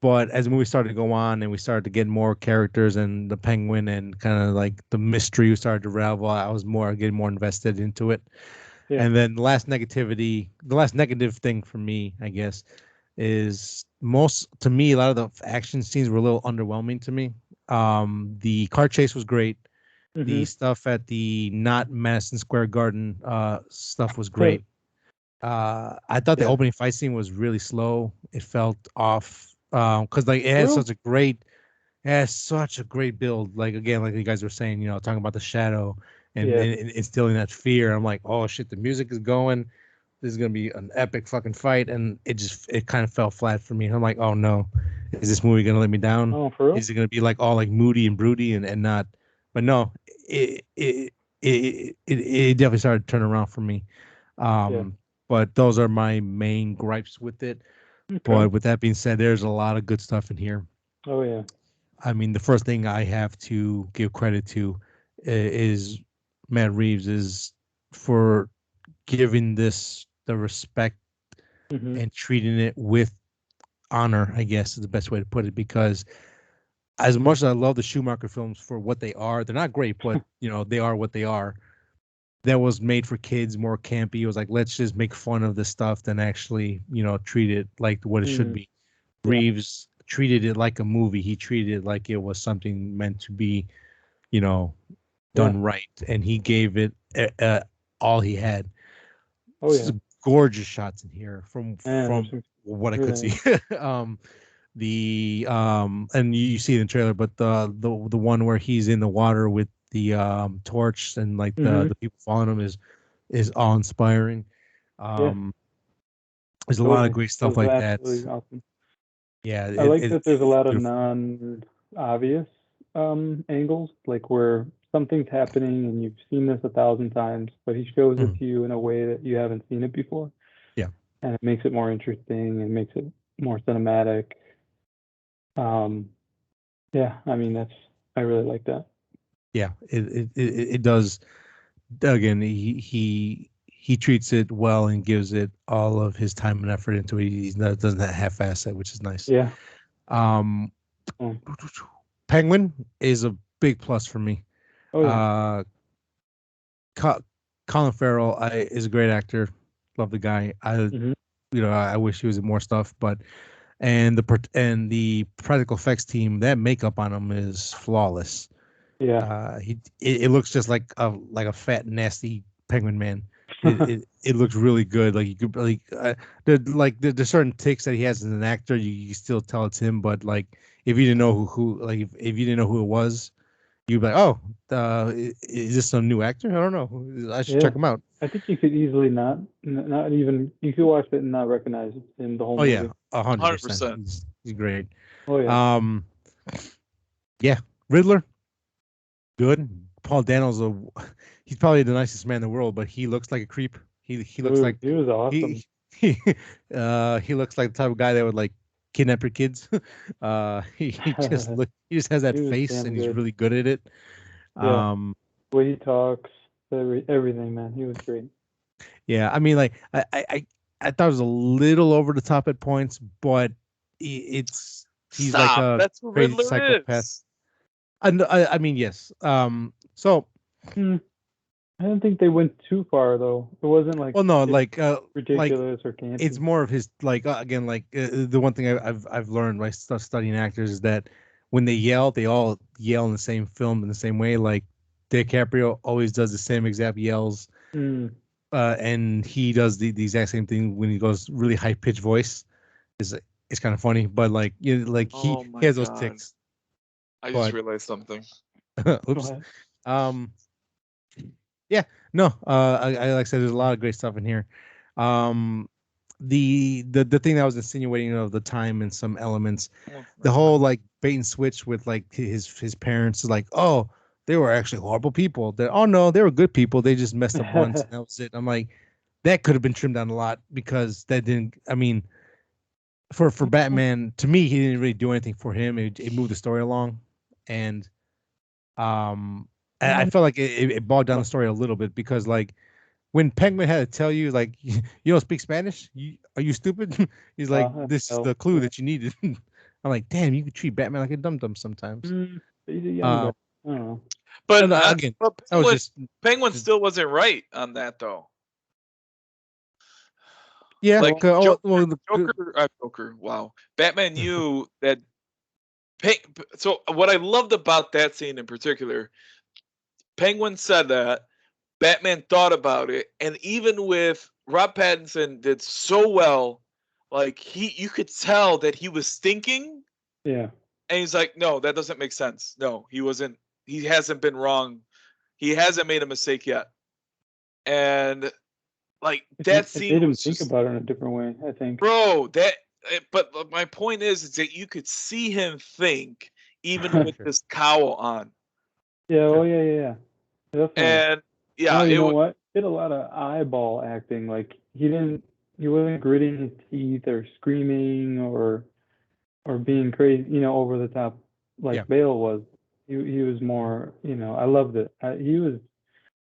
But as the movie started to go on and we started to get more characters and the penguin and kind of like the mystery started to ravel, I was getting more invested into it. Yeah. And then the last negative thing for me, I guess, is to me, a lot of the action scenes were a little underwhelming to me. The car chase was great. The stuff at the not Madison Square Garden stuff was great. I thought the opening fight scene was really slow. It felt off because like it has such a great build. Like again, like you guys were saying, talking about the shadow and instilling that fear. I'm like, oh shit, the music is going. This is gonna be an epic fucking fight, and it kind of fell flat for me. I'm like, oh no, is this movie gonna let me down? Oh, for real? Is it gonna be like all like moody and broody and not? But no, it definitely started to turn around for me. But those are my main gripes with it. Okay. But with that being said, there's a lot of good stuff in here. Oh yeah. I mean, the first thing I have to give credit to is Matt Reeves is for giving this the respect and treating it with honor, I guess is the best way to put it, because as much as I love the Schumacher films for what they are, they're not great, but they are what they are. That was made for kids, more campy. It was like, let's just make fun of the stuff than actually, treat it like what it should be. Reeves treated it like a movie. He treated it like it was something meant to be, done right. And he gave it all he had. Oh yeah. Gorgeous shots in here from what I could see. And you see it in the trailer, but the one where he's in the water with the torch and like the people following him is awe inspiring. There's a lot of great stuff like that. Awesome. Yeah, I like that there's a lot of non-obvious angles, like where something's happening and you've seen this 1,000 times, but he shows it to you in a way that you haven't seen it before. Yeah, and it makes it more interesting and makes it more cinematic. Yeah, I mean I really like that. Yeah, it does. Again, he treats it well and gives it all of his time and effort into it. He doesn't half-ass it, which is nice. Yeah. Penguin is a big plus for me. Oh yeah. Colin Farrell is a great actor. Love the guy. I wish he was in more stuff, but and the practical effects team, that makeup on him is flawless. Yeah. It looks just like a fat nasty penguin man. It looks really good. Like you could there's certain tics that he has as an actor. You still tell it's him, but like if you didn't know if you didn't know who it was, you'd be like, oh, is this some new actor? I don't know. I should check him out. I think you could easily not even, you could watch it and not recognize him the whole movie. Yeah, 100%. He's great. Oh yeah. Yeah, Riddler, good. Paul Dano's he's probably the nicest man in the world, but he looks like a creep. He looks like he was awesome. He looks like the type of guy that would like kidnap your kids. He just has that face, and he's really good at it. The way he talks, everything, man. He was great. Yeah, I mean, like I thought it was a little over the top at points, but he's like a that's what crazy Riddler psychopath. is. I mean, yes. So I don't think they went too far though. It wasn't like ridiculous or campy. It's more of his again the one thing I've learned by studying actors is that when they all yell in the same film in the same way. Like DiCaprio always does the same exact yells, and he does the exact same thing when he goes really high pitched voice. It's kind of funny, but he has those tics. I just realized something. Oops. Yeah, no. I like I said, there's a lot of great stuff in here. The thing that I was insinuating of the time and some elements, the whole like bait and switch with like his parents, like, oh, they were actually horrible people. That oh no, they were good people. They just messed up once and that was it. I'm like, that could have been trimmed down a lot because that didn't. I mean, for Batman, to me, he didn't really do anything for him. It moved the story along, and I felt like it bogged down the story a little bit because like when Penguin had to tell you like you don't speak Spanish, are you stupid? He's like, this is the clue that you needed. I'm like, damn, you could treat Batman like a dum-dum sometimes. He's a young guy. I don't know. But again, Penguin still wasn't right on that though. Yeah, like Joker. Wow, Batman knew that. So what I loved about that scene in particular, Penguin said that. Batman thought about it, and even with Rob Pattinson did so well, like you could tell that he was thinking, Yeah. and he's like, no, that doesn't make sense. No, he wasn't. He hasn't been wrong. He hasn't made a mistake yet. And like that It scene made him was think just, about it in a different way, I think. bro. But my point is that you could see him think even with Sure. this cowl on, Yeah, oh yeah. Definitely. and yeah, Oh, you it know was. what? He did a lot of eyeball acting. Like he wasn't gritting his teeth or screaming or being crazy, over the top like Yeah. Bale was. He was more, I loved it.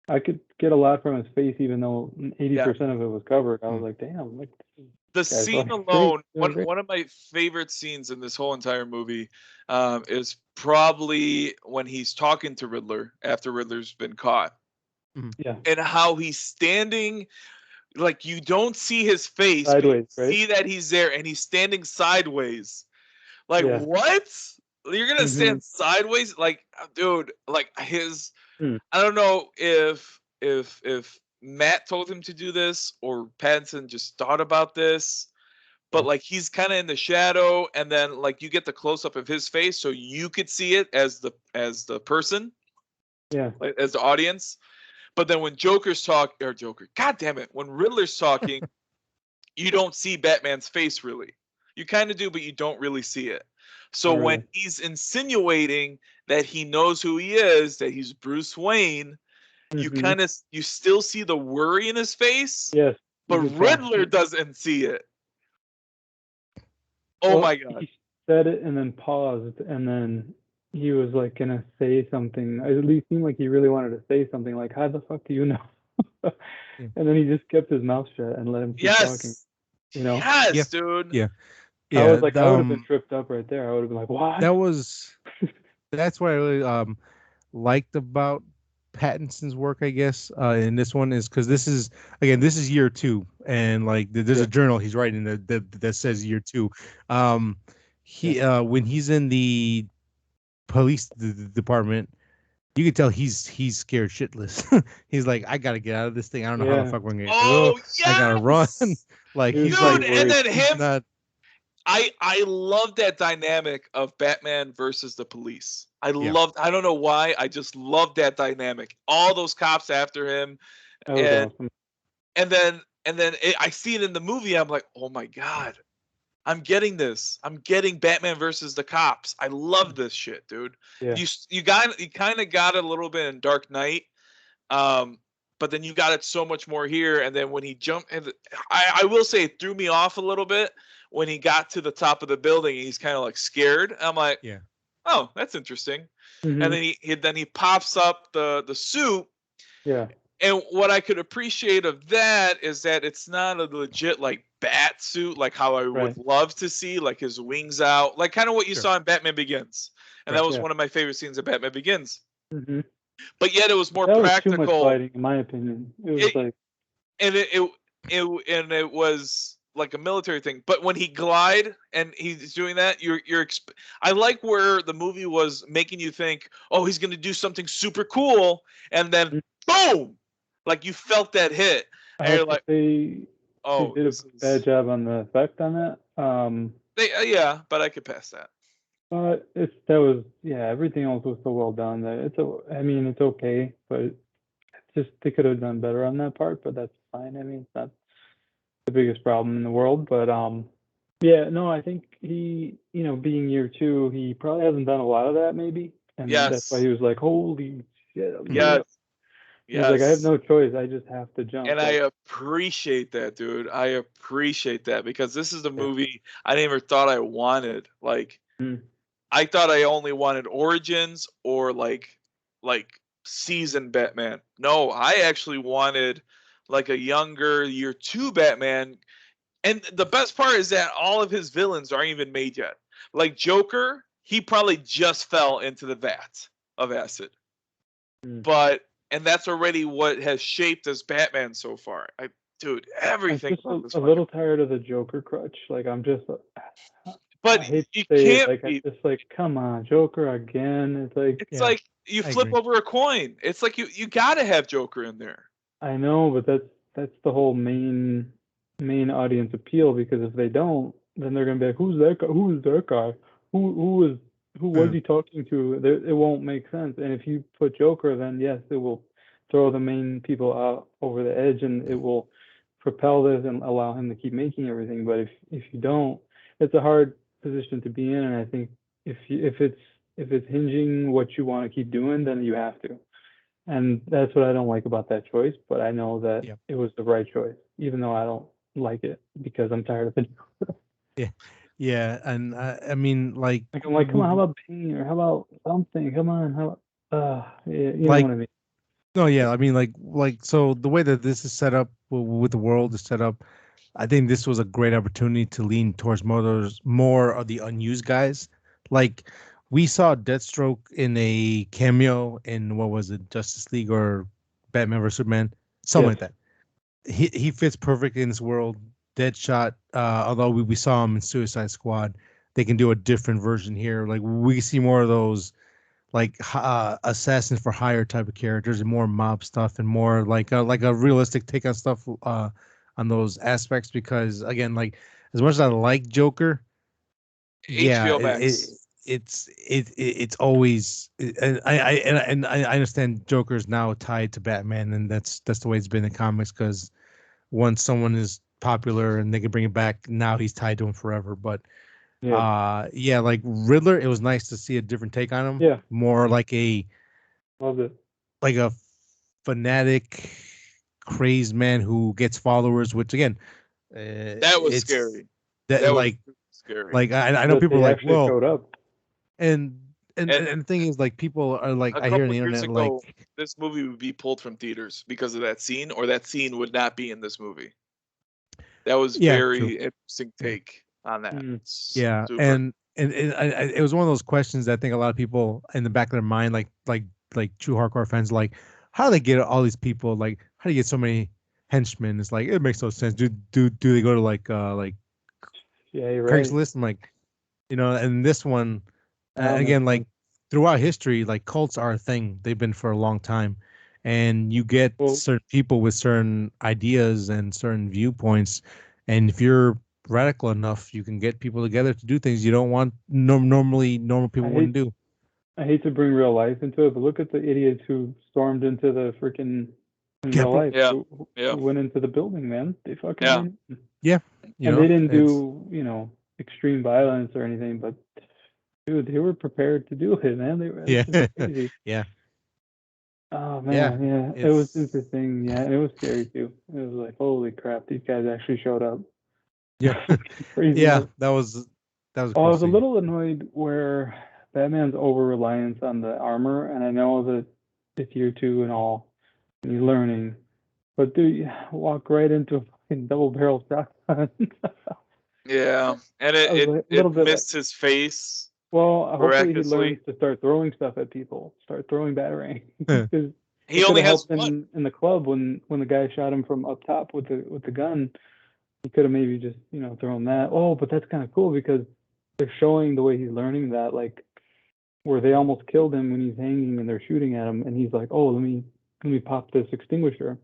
I could get a lot from his face, even though 80% of it was covered. I was Mm. like, damn, like The this guy's scene fucking great. alone, Doing great. one of my favorite scenes in this whole entire movie, is probably when he's talking to Riddler after Riddler's been caught, Yeah, and how he's standing, like you don't see his face, but you sideways, right? see that he's there, and he's standing sideways. Like Yeah. what? You're gonna Mm-hmm. stand sideways? Like, dude, like his. Hmm. I don't know if Matt told him to do this or Pattinson just thought about this, but Yeah. like he's kind of in the shadow, and then like you get the close up of his face, so you could see it as the person, Yeah. like, as the audience. But then when God damn it, when Riddler's talking, you don't see Batman's face really. You kind of do, but you don't really see it. So Not when really. he's insinuating that he knows who he is, that he's Bruce Wayne, Mm-hmm. you still see the worry in his face, Yes. but You could tell. Riddler doesn't see it. Oh Well, my god. he said it and then paused, and then he was like gonna say something. It at least seemed like he really wanted to say something, like, "How the fuck do you know?" Yeah. And then he just kept his mouth shut and let him keep talking. Yes. You know, Yeah. Yes, dude. Yeah. I was Yeah. like, I would have been tripped up right there. I would have been like, "What?" That's what I really liked about Pattinson's work, I guess, in this one is because this is year 2, and like there's Yeah. a journal he's writing that says year 2. He when he's in the police department, you can tell he's scared shitless. He's like, I gotta get out of this thing. I don't know how the Yeah. fuck we're gonna go. Oh I gotta run. yes. Like He was he's Dude, like, and then he's him, not. I love that dynamic of Batman versus the police. I Yeah. don't know why, I just love that dynamic. All those cops after him, That was and awesome. I see it in the movie. I'm like, oh my god, I'm getting this. I'm getting Batman versus the cops. I love this shit, dude. Yeah. You kind of got it a little bit in Dark Knight, but then you got it so much more here. And then when he jumped, I will say it threw me off a little bit when he got to the top of the building. And he's kind of like scared. I'm like, Yeah. oh, that's interesting. Mhm. And then he pops up the suit. Yeah. And what I could appreciate of that is that it's not a legit like bat suit, like how I Right. would love to see, like his wings out, like kind of what you Sure. saw in Batman Begins. And Right. that was Yeah. one of my favorite scenes of Batman Begins. Mm-hmm. But yet it was more That was too much practical. fighting, in my opinion. It was like, And it was like a military thing. But when he glide and he's doing that, I like where the movie was making you think, oh, he's gonna do something super cool, and then boom, like you felt that hit, I and have you're to like, say, oh, they did a bad job on the effect on that. yeah, but I could pass that. But everything else was so well done that I mean, it's okay, but it's just they could have done better on that part, but that's fine. I mean, it's not the biggest problem in the world, but yeah, no, I think he, being year 2, he probably hasn't done a lot of that maybe, and that's why Yes, he was like, holy shit, I'm doing yes, it. He was like, I have yes. no choice, I just have to jump. And I Like, appreciate that, dude. I appreciate that because this is the yeah. movie I never thought I wanted. Like, Mm. I thought I only wanted Origins or like seasoned Batman. No, I actually wanted like a younger year 2 Batman. And the best part is that all of his villains aren't even made yet. Like Joker, he probably just fell into the vat of acid. Mm. And that's already what has shaped as Batman so far. Dude, I'm everything just about this a little tired of the Joker crutch. Like, I But hate you to say it, can't like, I'm be. just like, come on, Joker again. It's like, It's Yeah. like You I flip agree. over a coin. It's like you got to have Joker in there. I know, but that's the whole main audience appeal, because if they don't, then they're gonna be like, who's that guy? Who is that guy? Who was Yeah. he talking to? It won't make sense. And if you put Joker, then yes, it will throw the main people out over the edge, and it will propel this and allow him to keep making everything. But if you don't, it's a hard position to be in. And I think if it's hinging what you want to keep doing, then you have to. And that's what I don't like about that choice. But I know that Yeah. it was the right choice, even though I don't like it because I'm tired of it. Yeah. Yeah. And I mean, like, Like I'm like, come on, how about Bane, or how about something? Come on, how yeah, you know like, what I mean? no, yeah. I mean, like, so the way that this is set up with the world is set up, I think this was a great opportunity to lean towards more of the unused guys. Like, we saw Deathstroke in a cameo in, what was it, Justice League or Batman vs Superman, something Yes. like that. He fits perfectly in this world. Deadshot, although we saw him in Suicide Squad, they can do a different version here. Like, we see more of those, like, assassins for hire type of characters, and more mob stuff, and more like a realistic take on stuff, on those aspects. Because again, like, as much as I like Joker, yeah, HBO Max. it's always, and I understand Joker's now tied to Batman, and that's the way it's been in comics. Because once someone is popular and they can bring it back, now he's tied to him forever. But Yeah. yeah, like Riddler, it was nice to see a different take on him. Yeah. More like a Loved it. fanatic, crazed man who gets followers. Which again, That was it's scary. that That was like scary. I know That people are they like, actually well, showed up. and And the thing is, like, people are like, a I hear on couple the years internet, like, ago, this movie would be pulled from theaters because of that scene, or that scene would not be in this movie. That was yeah, true, very interesting yeah, take on that. Mm. yeah, Super. and it was one of those questions that I think a lot of people in the back of their mind, like true hardcore fans, like, how do they get all these people? Like, how do you get so many henchmen? It's like, it makes no sense. Do they go to like Yeah, you're right. Craigslist? And like, and this one, That makes again, sense. like, throughout history, like, cults are a thing. They've been for a long time, and you get Well, certain people with certain ideas and certain viewpoints, and if you're radical enough, you can get people together to do things you don't want normally normal people I wouldn't hate do. I hate to bring real life into it, but look at the idiots who stormed into the freaking in real Capitol, life. Yeah. Who Yeah. went into the building, man? They fucking Yeah. went in. yeah, And they didn't it's do, extreme violence or anything, but dude, they were prepared to do it, man. yeah, It's just crazy. yeah, Oh yeah, man, yeah, it was it's interesting. Yeah, and it was scary too. It was like, holy crap, these guys actually showed up. yeah, Crazy. yeah. That was a Oh, I cool was a scene. little annoyed where Batman's over reliance on the armor, and I know that it's year two and all, and he's learning, but dude, you walk right into a fucking double barrel shotgun. Yeah. And I was like, a it little bit like, missed his face well, hopefully he learns miraculously. to start throwing stuff at people, start throwing batarangs, Huh. because He it could only have has helped one. in the club when the guy shot him from up top with the gun. He could have maybe just thrown that. Oh, but that's kind of cool because they're showing the way he's learning that, like, where they almost killed him when he's hanging and they're shooting at him, and he's like, oh, let me pop this extinguisher,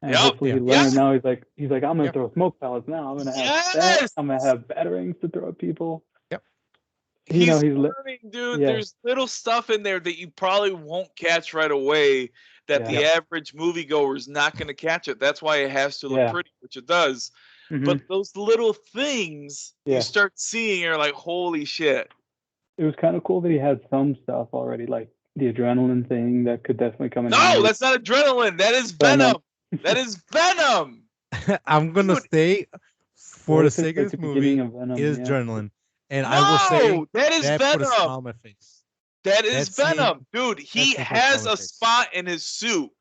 and Yep. hopefully Yeah, he Yeah. learned. Now he's like, I'm gonna yep, throw smoke pellets now. I'm gonna have that. Yes. I'm gonna have batarangs to throw at people. yep, He's He's learning, dude. yeah, There's little stuff in there that you probably won't catch right away, that yeah, the average moviegoer is not going to catch it. That's why it has to look yeah. pretty, which it does. Hmm. But those little things you Yeah, start seeing, you're like, holy shit. it was kind of cool that he had some stuff already, like the adrenaline thing that could definitely come in No, handy. that's not adrenaline. That is But I meant, venom. That is venom. I'm gonna Dude, say, for what the if it's sake of like this the beginning movie, of Venom? is Yeah, adrenaline, and I will say no, that is that put a smile venom. on my face. That is That scene, venom. Dude, that he scene put a smile on has my a face. spot in his suit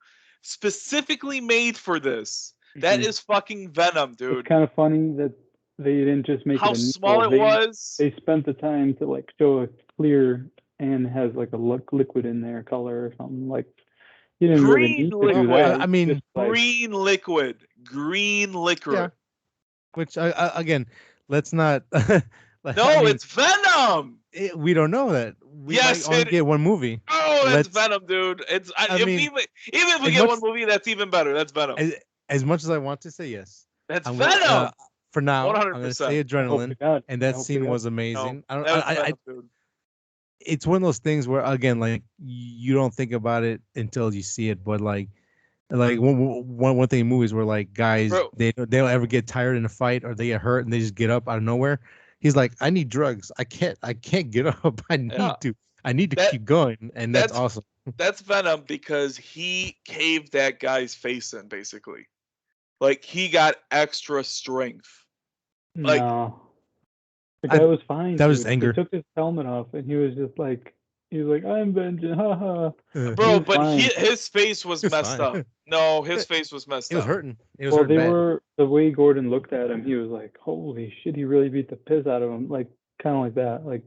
specifically made for this. That hmm is fucking venom, it's dude. kind of funny that they didn't just make it How a small needle. it was. They spent the time to like show it clear and has like a liquid in there, color or something. Like you didn't really Green need to do Well, that. liquid. I You mean, just like Green liquid. Green yeah, liquid. which again, let's not. I No, mean, it's venom. We don't know that. We Yes, might only it- get one movie. Oh, that's Let's- Venom, dude. It's I if mean, even if we as get much- one movie, that's even better. That's Venom. As much as I want to say yes, That's I'm Venom. gonna, for now, I'm gonna 100%. say Adrenaline, God. and that I hope scene they was No, amazing. that was Venom, dude. It's one of those things where, again, like you don't think about it until you see it, but like one thing in movies where like guys Bro. they don't ever get tired in a fight or they get hurt and they just get up out of nowhere. He's like, I need drugs. I can't get up. I need Yeah. to That- keep going, and that's awesome. That's Venom because he caved that guy's face in, basically. Like he got extra strength. Like- No. The I- guy was fine. that was dude. anger. They took his helmet off, and he was just like, I'm vengeance, haha. Uh, Bro, was but fine. his face was He was messed fine. up. No, his face was messed It was up. hurting. It was Well, hurting they bad. were the way Gordon looked at him. He was like, "Holy shit!" He really beat the piss out of him, like kind of like that. Like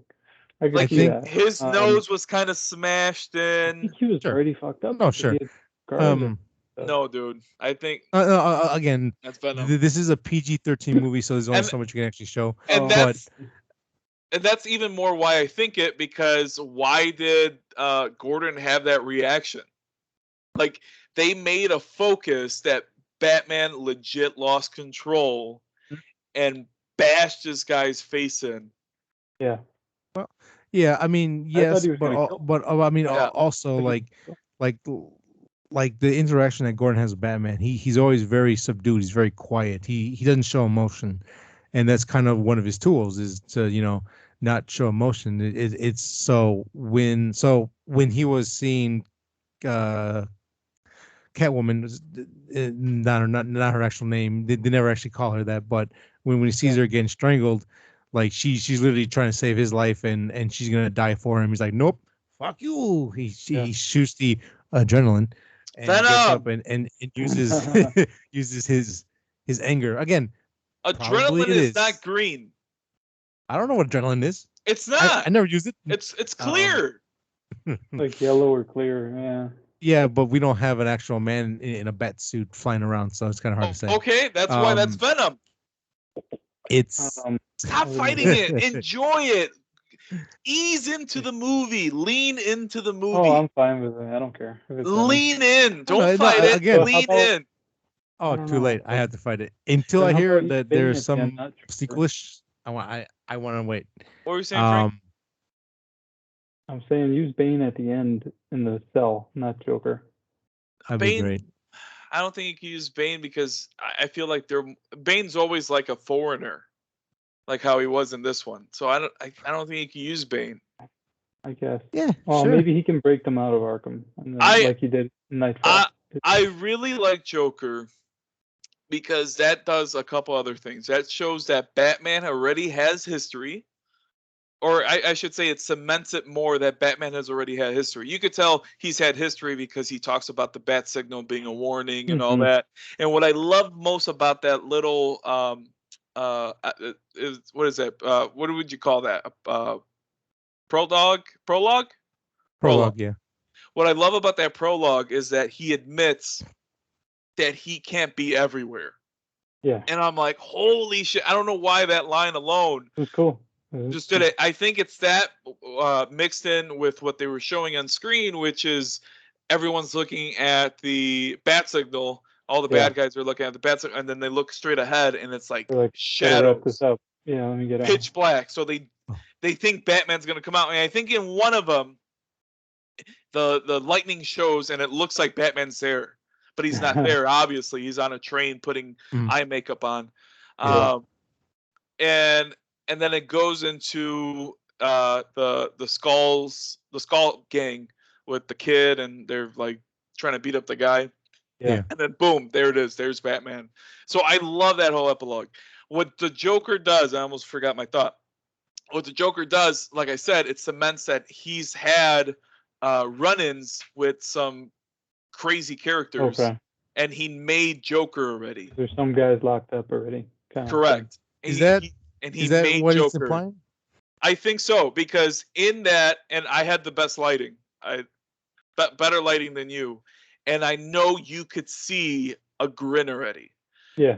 I could Like see think that. his Um, nose was kind of smashed I in. think he was Sure. already fucked up. No, because sure. he had scars and stuff. No, dude. I think Again, that's Venom. this is a PG-13 movie, so there's only And- so much you can actually show. And Oh. that's even more why I think it, because why did Gordon have that reaction? Like they made a focus that Batman legit lost control and bashed this guy's face in. Yeah. Yeah, I mean, I thought yes, he was but gonna kill I mean, Yeah. also Like, like the interaction that Gordon has with Batman. He's always very subdued. He's very quiet. He doesn't show emotion, and that's kind of one of his tools is to not show emotion. It's so when he was seeing Catwoman, not her actual name. They never actually call her that, but when he sees her getting strangled, like she's literally trying to save his life and she's gonna die for him. He's like, nope, fuck you. He shoots the adrenaline and gets up Venom! and uses uses his anger again. Probably Adrenaline it is is. not green. I don't know what adrenaline is. It's not. I never used it. It's clear. like yellow or clear. Yeah. Yeah, but we don't have an actual man in a bat suit flying around, so it's kind of hard to say. Okay, that's why that's Venom. It's Stop fighting it. Enjoy it. Ease into the movie. Lean into the movie. Oh, I'm fine with it. I don't care. If it's Venom. Lean in. Don't no, fight it. again- Lean How about- in. oh, I don't too know. late. I have to fight it until Then I how hear about you that Bane there's at the some end, not Joker? sequelish. I want to wait. What were you saying, Frank? I'm saying use Bane at the end in the cell, not Joker. That'd be Bane- great. I don't think you can use Bane because I feel like Bane's always like a foreigner, like how he was in this one. So I don't think you can use Bane. I guess. Yeah, Well, sure. maybe he can break them out of Arkham, and then, like he did in Nightfall. I really like Joker because that does a couple other things. That shows that Batman already has history. Or I should say it cements it more that Batman has already had history. You could tell he's had history because he talks about the bat signal being a warning and all Mhm. that. And what I love most about that little is what is that? What would you call that? Prologue? Prologue, yeah. What I love about that prologue is that he admits that he can't be everywhere. Yeah, And I'm like, holy shit. I don't know why that line alone it was cool. It was- just did it. I think it's that mixed in with what they were showing on screen, which is everyone's looking at the bat signal. All the Yeah. bad guys are looking at the bat signal, and then they look straight ahead, and it's like They're like, "Gotta wrap this shadows, up." Yeah, let me get out. pitch black. So they think Batman's gonna come out, and I think in one of them, the lightning shows, and it looks like Batman's there, but he's not there. Obviously, he's on a train putting Mhm. eye makeup on. Yeah. And then it goes into the Skull gang with the kid, and they're like trying to beat up the guy. Yeah. And then boom, there it is. There's Batman. So I love that whole epilogue. What the Joker does, I almost forgot my thought. What the Joker does, like I said, it cements that he's had run-ins with some crazy characters, Okay. and he made Joker already. There's some guys locked up already. Kind of Correct. Is He- that- he- and he Is that made what it's Joker. implying? I think so, because in that, and I had the best lighting, better lighting than you, and I know you could see a grin already. thing. Yeah.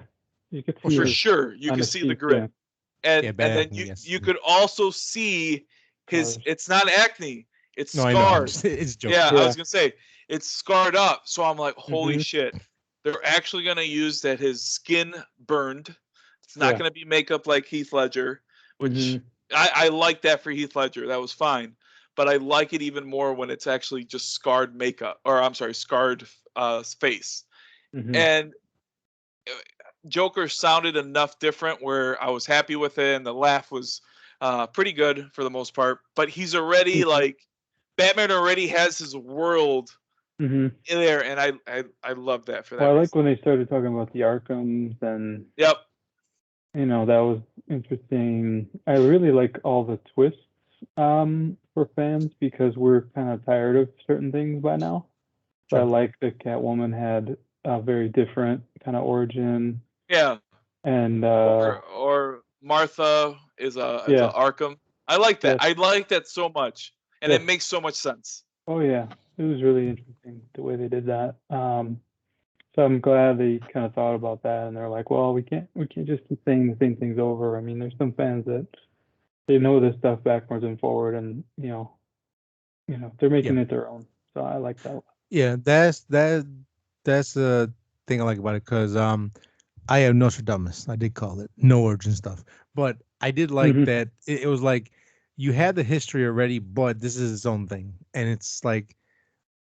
You could see For his sure, you on could his see the cheek, grin, and Yeah, and then bad, you yes. you could also see Scars. it's not acne, it's No, I know. scars. It's a joke. Yeah, I Yeah. was gonna say it's scarred up. So I'm like, holy Mhm. shit. They're actually gonna use that his skin burned. It's not Yeah. gonna be makeup like Heath Ledger, which Mhm. I like that for Heath Ledger. That was fine. But I like it even more when it's actually just scarred makeup, or I'm sorry, scarred face. Mhm. And Joker sounded enough different where I was happy with it, and the laugh was pretty good for the most part. But he's already like Batman already has his world Mhm. in there, and I love that for that. Well, I reason. like when they started talking about the Arkhams, and Yep. that was interesting. I really like all the twists for fans because we're kind of tired of certain things by now. So I Sure. like that Catwoman had a very different kind of origin, Yeah. and Or Martha is a yeah, Arkham. I like that. yes, I like that so much, and yes. it makes so much sense. Oh yeah, it was really interesting the way they did that. So I'm glad they kind of thought about that, and they're like, well, we can't just keep saying the same things over. I mean, there's some fans that they know this stuff backwards and forward, and they're making it their own. So I like that. Yeah, that's the thing I like about it because I am Nostradamus. I did call it no origin stuff, but I did like Mhm. that it was like you had the history already, but this is its own thing, and it's like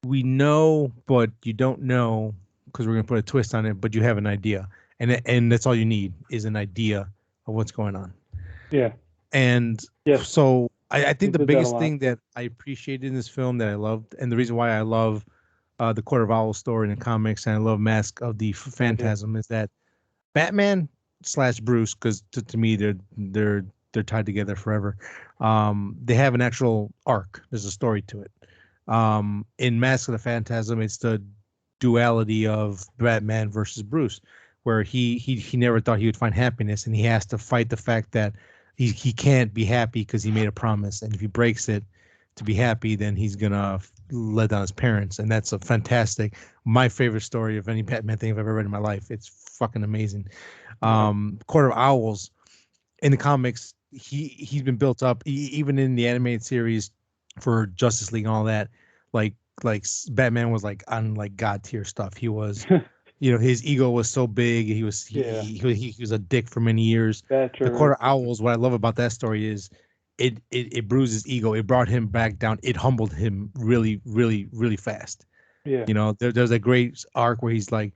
we know, but you don't know because we're gonna put a twist on it, but you have an idea, and that's all you need is an idea of what's going on. Yeah. And Yes. so I They think the did that a biggest lot. thing that I appreciated in this film that I loved, and the reason why I love the Court of Owls story in the comics, and I love Mask of the Phantasm, is that Batman slash Bruce, because to me they're tied together forever. They have an actual arc. There's a story to it. In Mask of the Phantasm, it's the duality of Batman versus Bruce, where he never thought he would find happiness, and he has to fight the fact that he can't be happy because he made a promise, and if he breaks it to be happy, then he's gonna let down his parents, and that's a fantastic, my favorite story of any Batman thing I've ever read in my life. It's fucking amazing. Court of Owls in the comics, he's been built up even in the animated series for Justice League and all that. Like Batman was like on like god tier stuff. He was, his ego was so big. He was Yeah. he was a dick for many years. The Thatcher. Court of Owls. What I love about that story is it bruised his ego. It brought him back down. It humbled him really, really, really fast. Yeah. There's a great arc where he's like,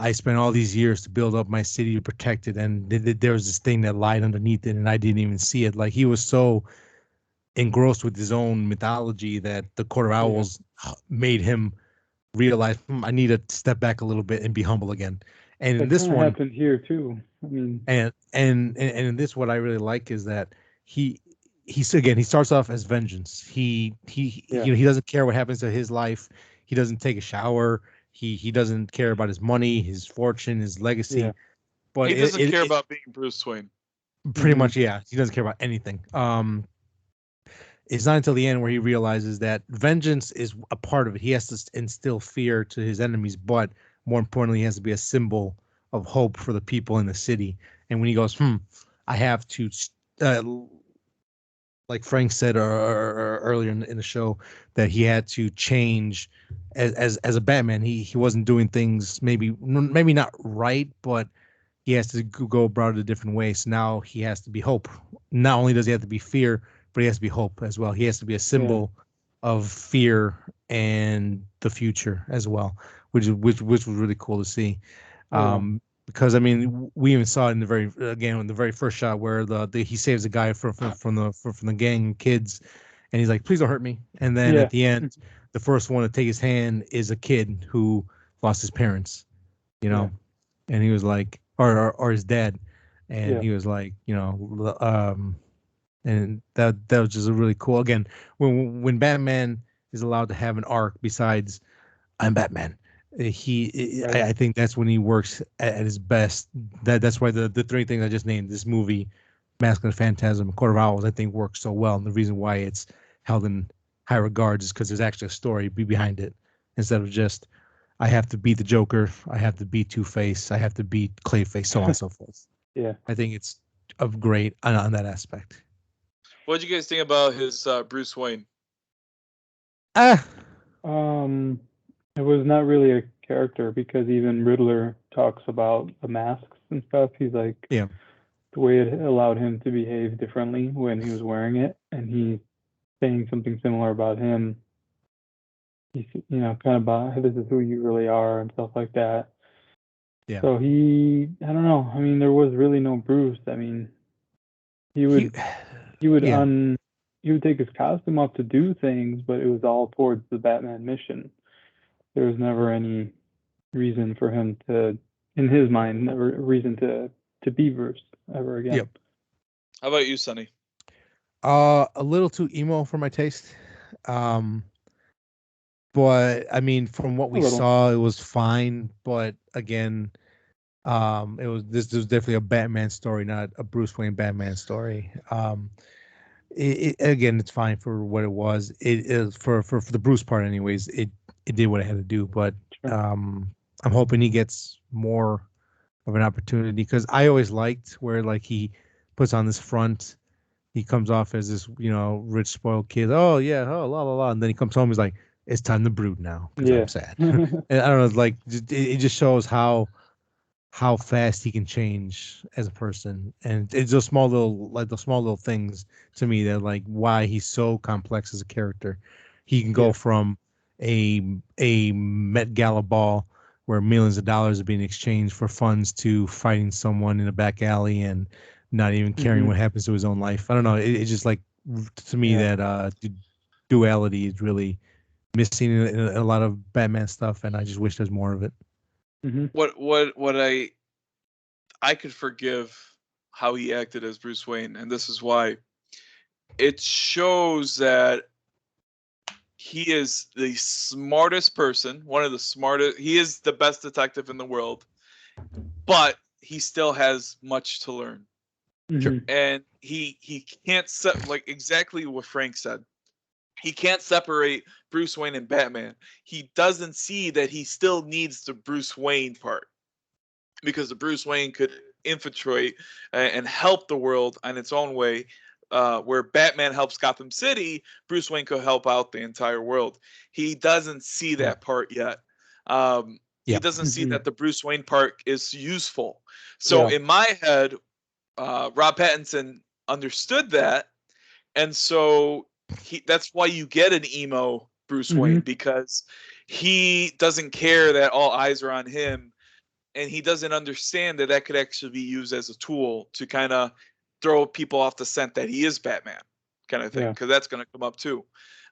I spent all these years to build up my city to protect it, and there was this thing that lied underneath it, and I didn't even see it. Like he was so engrossed with his own mythology that the Court of Owls made him realize, I need to step back a little bit and be humble again. And in That this kind of one, happened here too. I mean, and in this, what I really like is that he starts off as vengeance. He doesn't care what happens to his life. He doesn't take a shower. He doesn't care about his money, his fortune, his legacy. Yeah. But He doesn't care about being Bruce Wayne. pretty much, yeah. He doesn't care about anything. It's not until the end where he realizes that vengeance is a part of it. He has to instill fear to his enemies, but more importantly, he has to be a symbol of hope for the people in the city. And when he goes, I have to, like Frank said earlier in the show, that he had to change as a Batman. He wasn't doing things maybe not right, but he has to go about it a different way. So now he has to be hope. Not only does he have to be fear, but he has to be hope as well. He has to be a symbol of fear and the future as well, which was really cool to see. Because I mean, we even saw it in the very first shot where he saves a guy from the gang kids, and he's like, "Please don't hurt me." And then at the end, the first one to take his hand is a kid who lost his parents, and he was like, or his dad, and he was like, and that was just a really cool. Again, when Batman is allowed to have an arc besides I'm Batman, I think that's when he works at his best. That's why the three things I just named, this movie, Mask of the Phantasm, Court of Owls, I think works so well. And the reason why it's held in high regards is because there's actually a story behind it, instead of just I have to beat the Joker, I have to beat Two-Face, I have to beat Clayface, so on and so forth. Yeah. I think it's of great on that aspect. What did you guys think about his Bruce Wayne? Ah, It was not really a character because even Riddler talks about the masks and stuff. He's like, yeah, the way it allowed him to behave differently when he was wearing it, and he's saying something similar about him. He's, kind of about, hey, this is who you really are and stuff like that. yeah. So I don't know. I mean, there was really no Bruce. I mean, he would he would yeah. he would take his costume off to do things, but it was all towards the Batman mission. There was never any reason for him to, in his mind, never a reason to be Bruce ever again. Yep. How about you, Sonny? A little too emo for my taste. But I mean, from what we little. saw, it was fine. But again, this was definitely a Batman story, not a Bruce Wayne Batman story. Again, it's fine for what it was. It is for the Bruce part, anyways. It did what it had to do. But Sure. I'm hoping he gets more of an opportunity because I always liked where like he puts on this front. He comes off as this, rich spoiled kid. Oh yeah, oh la la la, and then he comes home. He's like, it's time to brood now because Yeah. I'm sad. And I don't know, like it just shows how fast he can change as a person, and it's those small little things to me that like why he's so complex as a character. He can go Yeah. from a Met Gala ball where millions of dollars are being exchanged for funds to fighting someone in a back alley and not even caring Mhm. what happens to his own life. I don't know. It's just like to me Yeah. that duality is really missing in a lot of Batman stuff, and I just wish there's more of it. Mhm. What I could forgive how he acted as Bruce Wayne, and this is why. It shows that he is the smartest person, one of the smartest. He is the best detective in the world, but he still has much to learn. Mhm. And he can't set, like exactly what Frank said. He can't separate Bruce Wayne and Batman. He doesn't see that he still needs the Bruce Wayne part because the Bruce Wayne could infiltrate and help the world in its own way. Where Batman helps Gotham City, Bruce Wayne could help out the entire world. He doesn't see that part yet. He Yeah. doesn't see Mhm. that the Bruce Wayne part is useful. So Yeah. in my head, Rob Pattinson understood that, and so that's why you get an emo Bruce Wayne, Mhm. because he doesn't care that all eyes are on him, and he doesn't understand that that could actually be used as a tool to kind of throw people off the scent that he is Batman, kind of thing, Yeah. because that's going to come up too.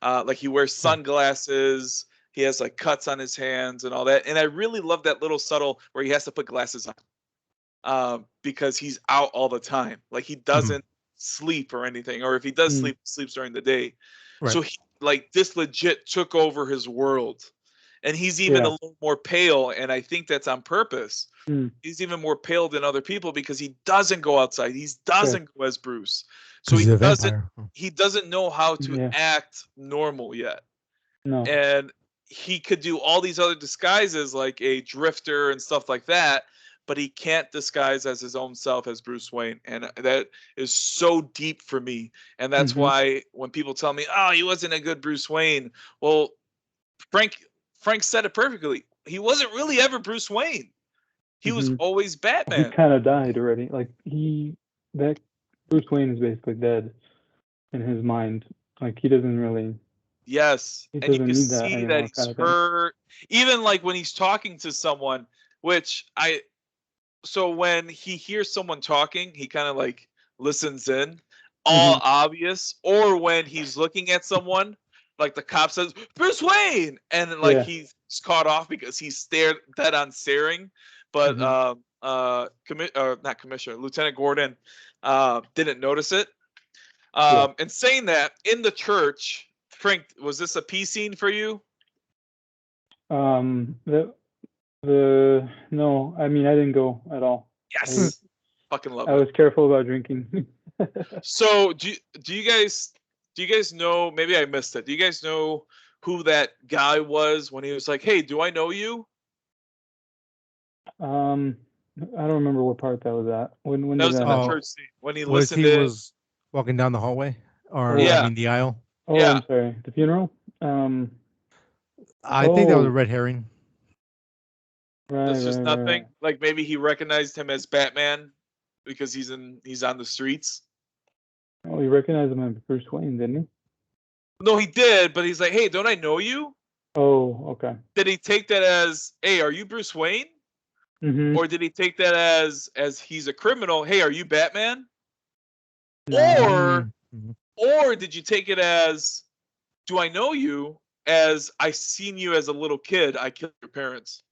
Like he wears sunglasses, he has like cuts on his hands and all that, and I really love that little subtle where he has to put glasses on, because he's out all the time. Like he doesn't sleep or anything, or if he does Mm. sleep, sleeps during the day. Right. So he, like, this legit took over his world, and he's even Yeah. a little more pale, and I think that's on purpose. Mm. He's even more pale than other people because he doesn't go outside. He doesn't go as Bruce, so Because he's a vampire. he doesn't know how to Yeah. act normal yet, No. and he could do all these other disguises like a drifter and stuff like that, but he can't disguise as his own self as Bruce Wayne, and that is so deep for me. And that's Mhm. why when people tell me, "Oh, he wasn't a good Bruce Wayne," well, Frank said it perfectly. He wasn't really ever Bruce Wayne. He was Mhm. always He Batman. kind of died already. Like that Bruce Wayne is basically dead in his mind. Like he doesn't really, Yes, he and you doesn't can need that see that anymore, he's kind of thing. hurt. Even like when he's talking to someone, which I so when he hears someone talking, he kind of like listens in, all Mhm. obvious, or when he's looking at someone, like the cop says, Bruce Wayne, and like Yeah. he's caught off because he's stared dead on staring. But Mhm. not Commissioner, Lieutenant Gordon didn't notice it. Yeah. And saying that, in the church, Frank, was this a peace scene for you? The no, I mean I didn't go at all. Yes. Fucking love I it. was careful about drinking. So do you guys know, maybe I missed it. Do you guys know who that guy was when he was like, "Hey, do I know you?" I don't remember what part that was at. When That did was that in the happen? Oh, church scene when he was listened he in. was walking down the hallway? or Yeah. I mean the aisle. Oh, Yeah. I'm sorry. The funeral. I think that was a Oh. red herring. Right, That's just right, nothing. right. Like maybe he recognized him as Batman because he's on the streets. Oh, you recognize him as Bruce Wayne, didn't he? No, he did, but he's like, hey, don't I know you? Oh, okay. Did he take that as, hey, are you Bruce Wayne? Mm-hmm. Or did he take that as he's a criminal? Hey, are you Batman? No. Or did you take it as, do I know you? As I seen you as a little kid, I killed your parents.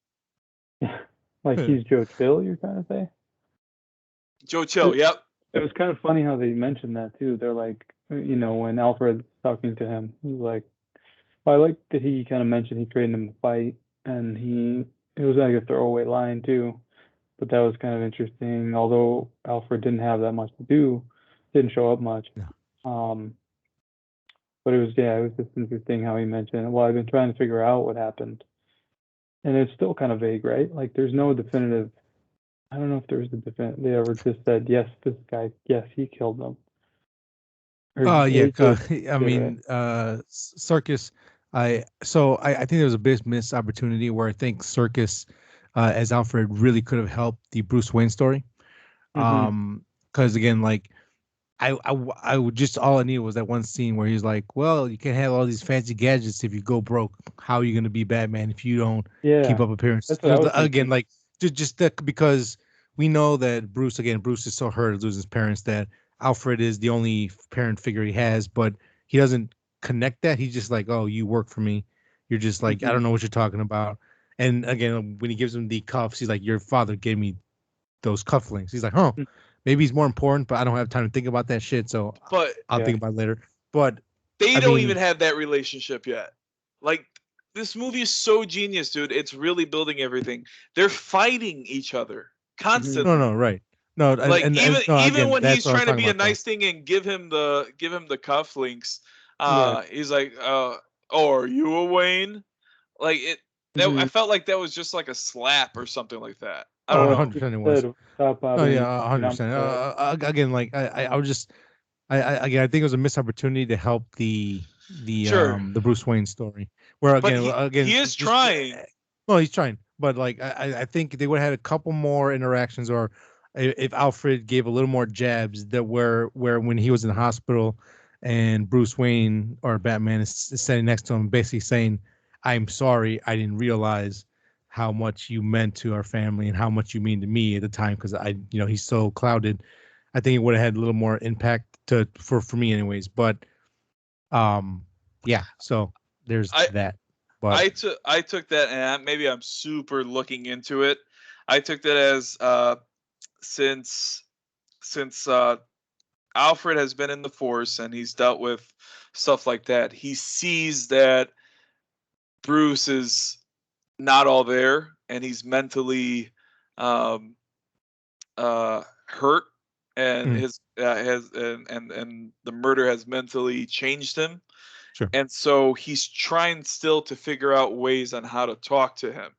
Like he's Joe Chill, you're trying to say? Joe Chill, yep. It was kind of funny how they mentioned that too. They're like, when Alfred's talking to him, he's like, I like that he kind of mentioned he trained him to fight, and it was like a throwaway line too, but that was kind of interesting. Although Alfred didn't have that much to do, didn't show up much. No. But it was just interesting how he mentioned, well, I've been trying to figure out what happened, and it's still kind of vague, right? Like there's no definitive. I don't know if there's a definitive. They ever just said, yes, this guy, yes, he killed them. Oh yeah, they just I did, mean, Circus. I think there was a big missed opportunity where I think Circus, as Alfred, really could have helped the Bruce Wayne story. Mhm. Because again, like I would just all I needed was that one scene where he's like, "Well, you can have all these fancy gadgets if you go broke. How are you gonna be Batman if you don't keep Yeah, up appearances?" that's what I was Again, thinking. like just that because we know that Bruce is so hurt of losing his parents that Alfred is the only parent figure he has, but he doesn't connect that. He's just like, "Oh, you work for me. You're just like, I Mhm. don't know what you're talking about." And again, when he gives him the cuffs, he's like, "Your father gave me those cufflinks." He's like, "Huh, Mm, maybe he's more important, but I don't have time to think about that shit, so But I'll Yeah. think about it later." But they I don't mean, even have that relationship yet. Like this movie is so genius, dude. It's really building everything. They're fighting each other Mhm. no, constantly. no, right, no, Like even no, even again, when that's he's what I was trying to talking be a about, though. nice thing and give him the cufflinks, Right. he's like, oh, are you a Wayne? Like I Mhm. felt like that was just like a slap or something like that. I don't Oh, Oh, know. 100% it he was. said, stop Oh bothering yeah, me. And I'm 100%. upset. Again, like I was just, again, I think it was a missed opportunity to help Sure, the Bruce Wayne story. Where but again, he is just trying. no, he's trying, but like I think they would have had a couple more interactions, or if Alfred gave a little more jabs that where when he was in the hospital, and Bruce Wayne or Batman is sitting next to him, basically saying, "I'm sorry, I didn't realize how much you meant to our family and how much you mean to me at the time because he's so clouded." I think it would have had a little more impact for me anyways. But yeah, so there's I that. But I took that, and maybe I'm super looking into it. I took that as since since Alfred has been in the force and he's dealt with stuff like that, he sees that Bruce is not all there, and he's mentally um, hurt, and mm, his has and the murder has mentally changed him, sure. and so he's trying still to figure out ways on how to talk to him.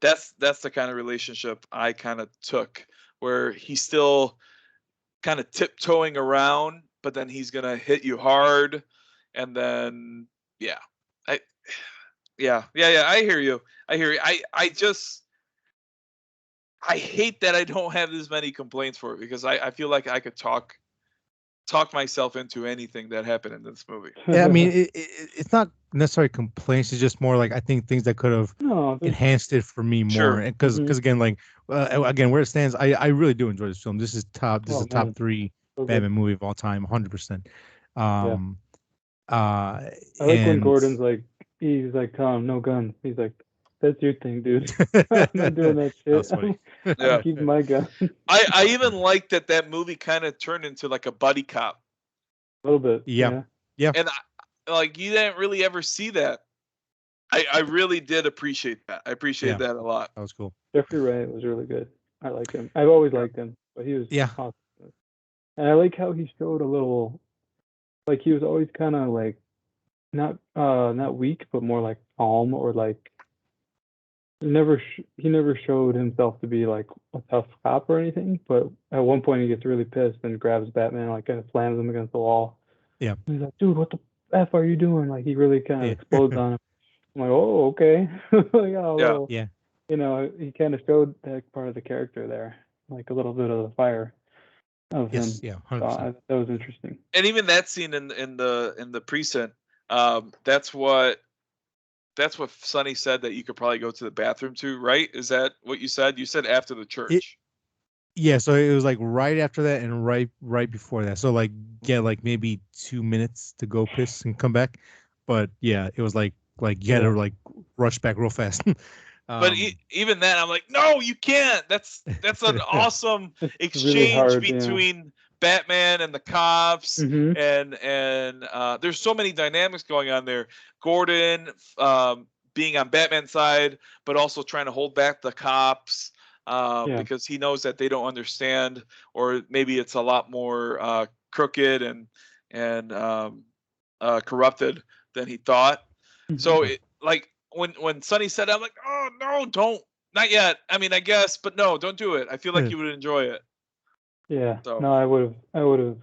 That's the kind of relationship I kind of took, where he's still kind of tiptoeing around, but then he's gonna hit you hard, and then yeah, I yeah. I hear you. I hear you. I just I hate that I don't have this many complaints for it because I feel like I could talk myself into anything that happened in this movie. Yeah, I mean, it's not necessarily complaints. It's just more like I think things that could have No, there's. enhanced it for me more. Sure. Because Mhm. again, like again, where it stands, I really do enjoy this film. This is top. This is Oh a top man, three so good. Batman movie of all time, 100%. Yeah, Um, uh, I like when and Gordon's like, he's like, Tom, no guns. He's like, that's your thing, dude. I'm not doing that that shit. was funny. I'm Yeah. keeping my gun. A I even like that movie kind of turned into like a buddy cop, little bit. Yeah, Yeah. yeah, and like you didn't really ever see that. I really did appreciate that. I appreciate yeah, that a lot. that was cool. Jeffrey Wright was really good. I like him. I've always Yeah. liked him, but he was Yeah, awesome. And I like how he showed a little, like he was always kind of like not weak, but more like calm or like he never showed himself to be like a tough cop or anything, but at one point he gets really pissed and grabs Batman, like kind of slams him against the wall. Yeah. He's like, dude, what the F are you doing? Like he really kind of Yeah. explodes on him. I'm like, oh, okay. Like, a little, Yeah. he kind of showed that part of the character there, like a little bit of the fire of Yes. him. Yeah. So 100%. that was interesting. And even that scene in the precinct, that's what Sonny said that you could probably go to the bathroom to, right? Is that what you said? You said after the church. Yeah, so it was like right after that and right before that. So like like maybe 2 minutes to go piss and come back. But yeah, it was like you had to like rush back real fast. But even then, I'm like, no, you can't. That's an awesome It's exchange really hard, between Batman and the cops, Mhm. and there's so many dynamics going on there. Gordon being on Batman's side, but also trying to hold back the cops Yeah. because he knows that they don't understand, or maybe it's a lot more crooked and corrupted than he thought. So it, like when Sonny said, I'm like, oh no, don't, not yet. I mean, I guess, but no, don't do it. I feel like you would enjoy it. Yeah. So. No, I would have.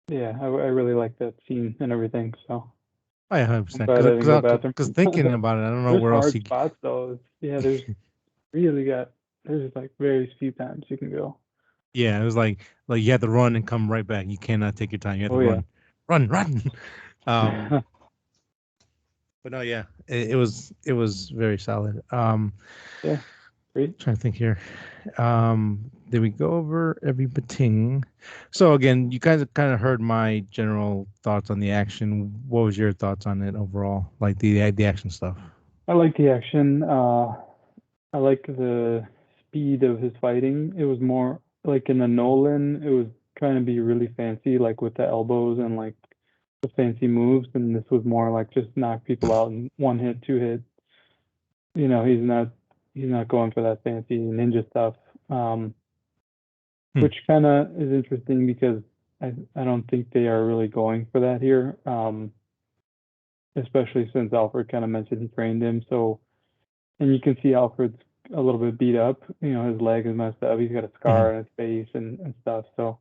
Yeah, I really like that scene and everything. So I 100% I'm glad I didn't go bathroom. because thinking about it, I don't know There's where else hard you. spots though. There's there's like very few times you can go. Yeah, it was like you had to run and come right back. You cannot take your time. You have to Oh, yeah. run. But no, yeah, it was very solid. Yeah, great. Trying to think here. Did we go over everything? So again, you guys kind of heard my general thoughts on the action. What was your thoughts on it overall? Like the action stuff? I like the action. I like the speed of his fighting. It was more like in the Nolan, it was trying to be really fancy, like with the elbows and like the fancy moves, and this was more like just knock people out in one hit, two hit. He's not going for that fancy ninja stuff. Which kind of is interesting because I don't think they are really going for that here. Especially since Alfred kind of mentioned he trained him. So, and you can see Alfred's a little bit beat up. His leg is messed up. He's got a scar on his face and stuff. So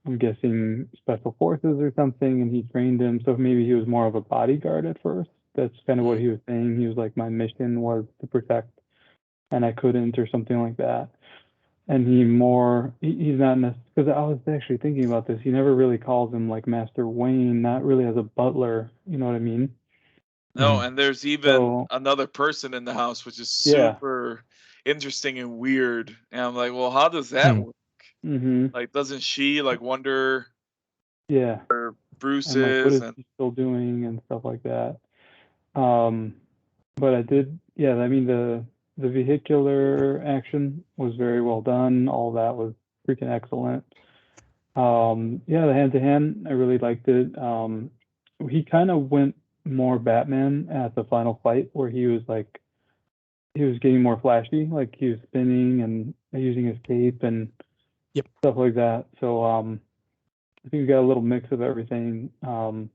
I'm guessing special forces or something, and he trained him. So maybe he was more of a bodyguard at first. That's kind of what he was saying. He was like, my mission was to protect, and I couldn't, or something like that. And he's not necessarily, because I was actually thinking about this. He never really calls him like Master Wayne, not really as a butler. You know what I mean? No, and there's even another person in the house, which is super interesting and weird. And I'm like, well, how does that work? Mm-hmm. Like, doesn't she like wonder? Yeah. Where Bruce and, like, is, what is he still doing and stuff like that. But I did, yeah. I mean, the vehicular action was very well done. All that was freaking excellent. Yeah, the hand to hand, I really liked it. He kind of went more Batman at the final fight, where he was getting more flashy, like he was spinning and using his cape and stuff like that. So I think we got a little mix of everything. And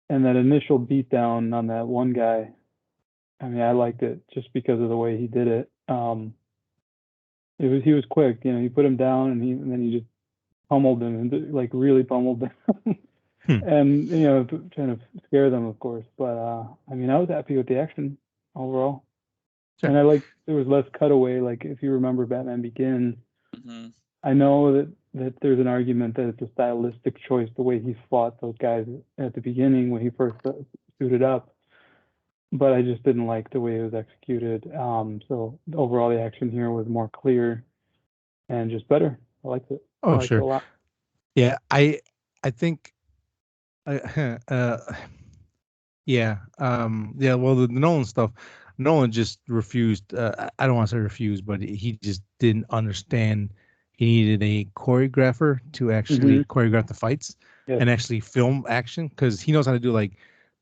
that initial beatdown on that one guy, I mean, I liked it just because of the way he did it. He was quick, he put him down and then he just pummeled him and like really pummeled him. And trying to scare them, of course. But I mean, I was happy with the action overall. And I like there was less cutaway. Like if you remember Batman Begins, I know that there's an argument that it's a stylistic choice the way he fought those guys at the beginning when he first suited up. But I just didn't like the way it was executed. So overall, the action here was more clear and just better. I liked it. Oh, I liked sure. it a lot. Yeah, I think. Yeah. Yeah. Well, the Nolan stuff. Nolan just refused. I don't want to say refused, but he just didn't understand. He needed a choreographer to actually choreograph the fights and actually film action, because he knows how to do like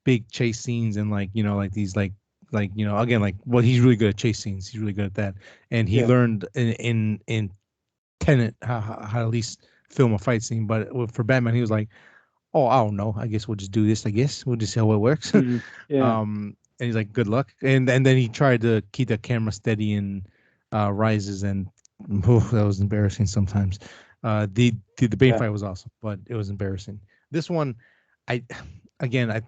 big chase scenes and like these like again, like, well, he's really good at chase scenes. He's really good at that, and he learned in Tenet how to at least film a fight scene. But for Batman, he was like, oh, I don't know. I guess we'll just do this. I guess we'll just see how it works. Yeah. and he's like, "Good luck." And then he tried to keep the camera steady in Rises, and that was embarrassing sometimes. The Bane fight was awesome, but it was embarrassing. This one, I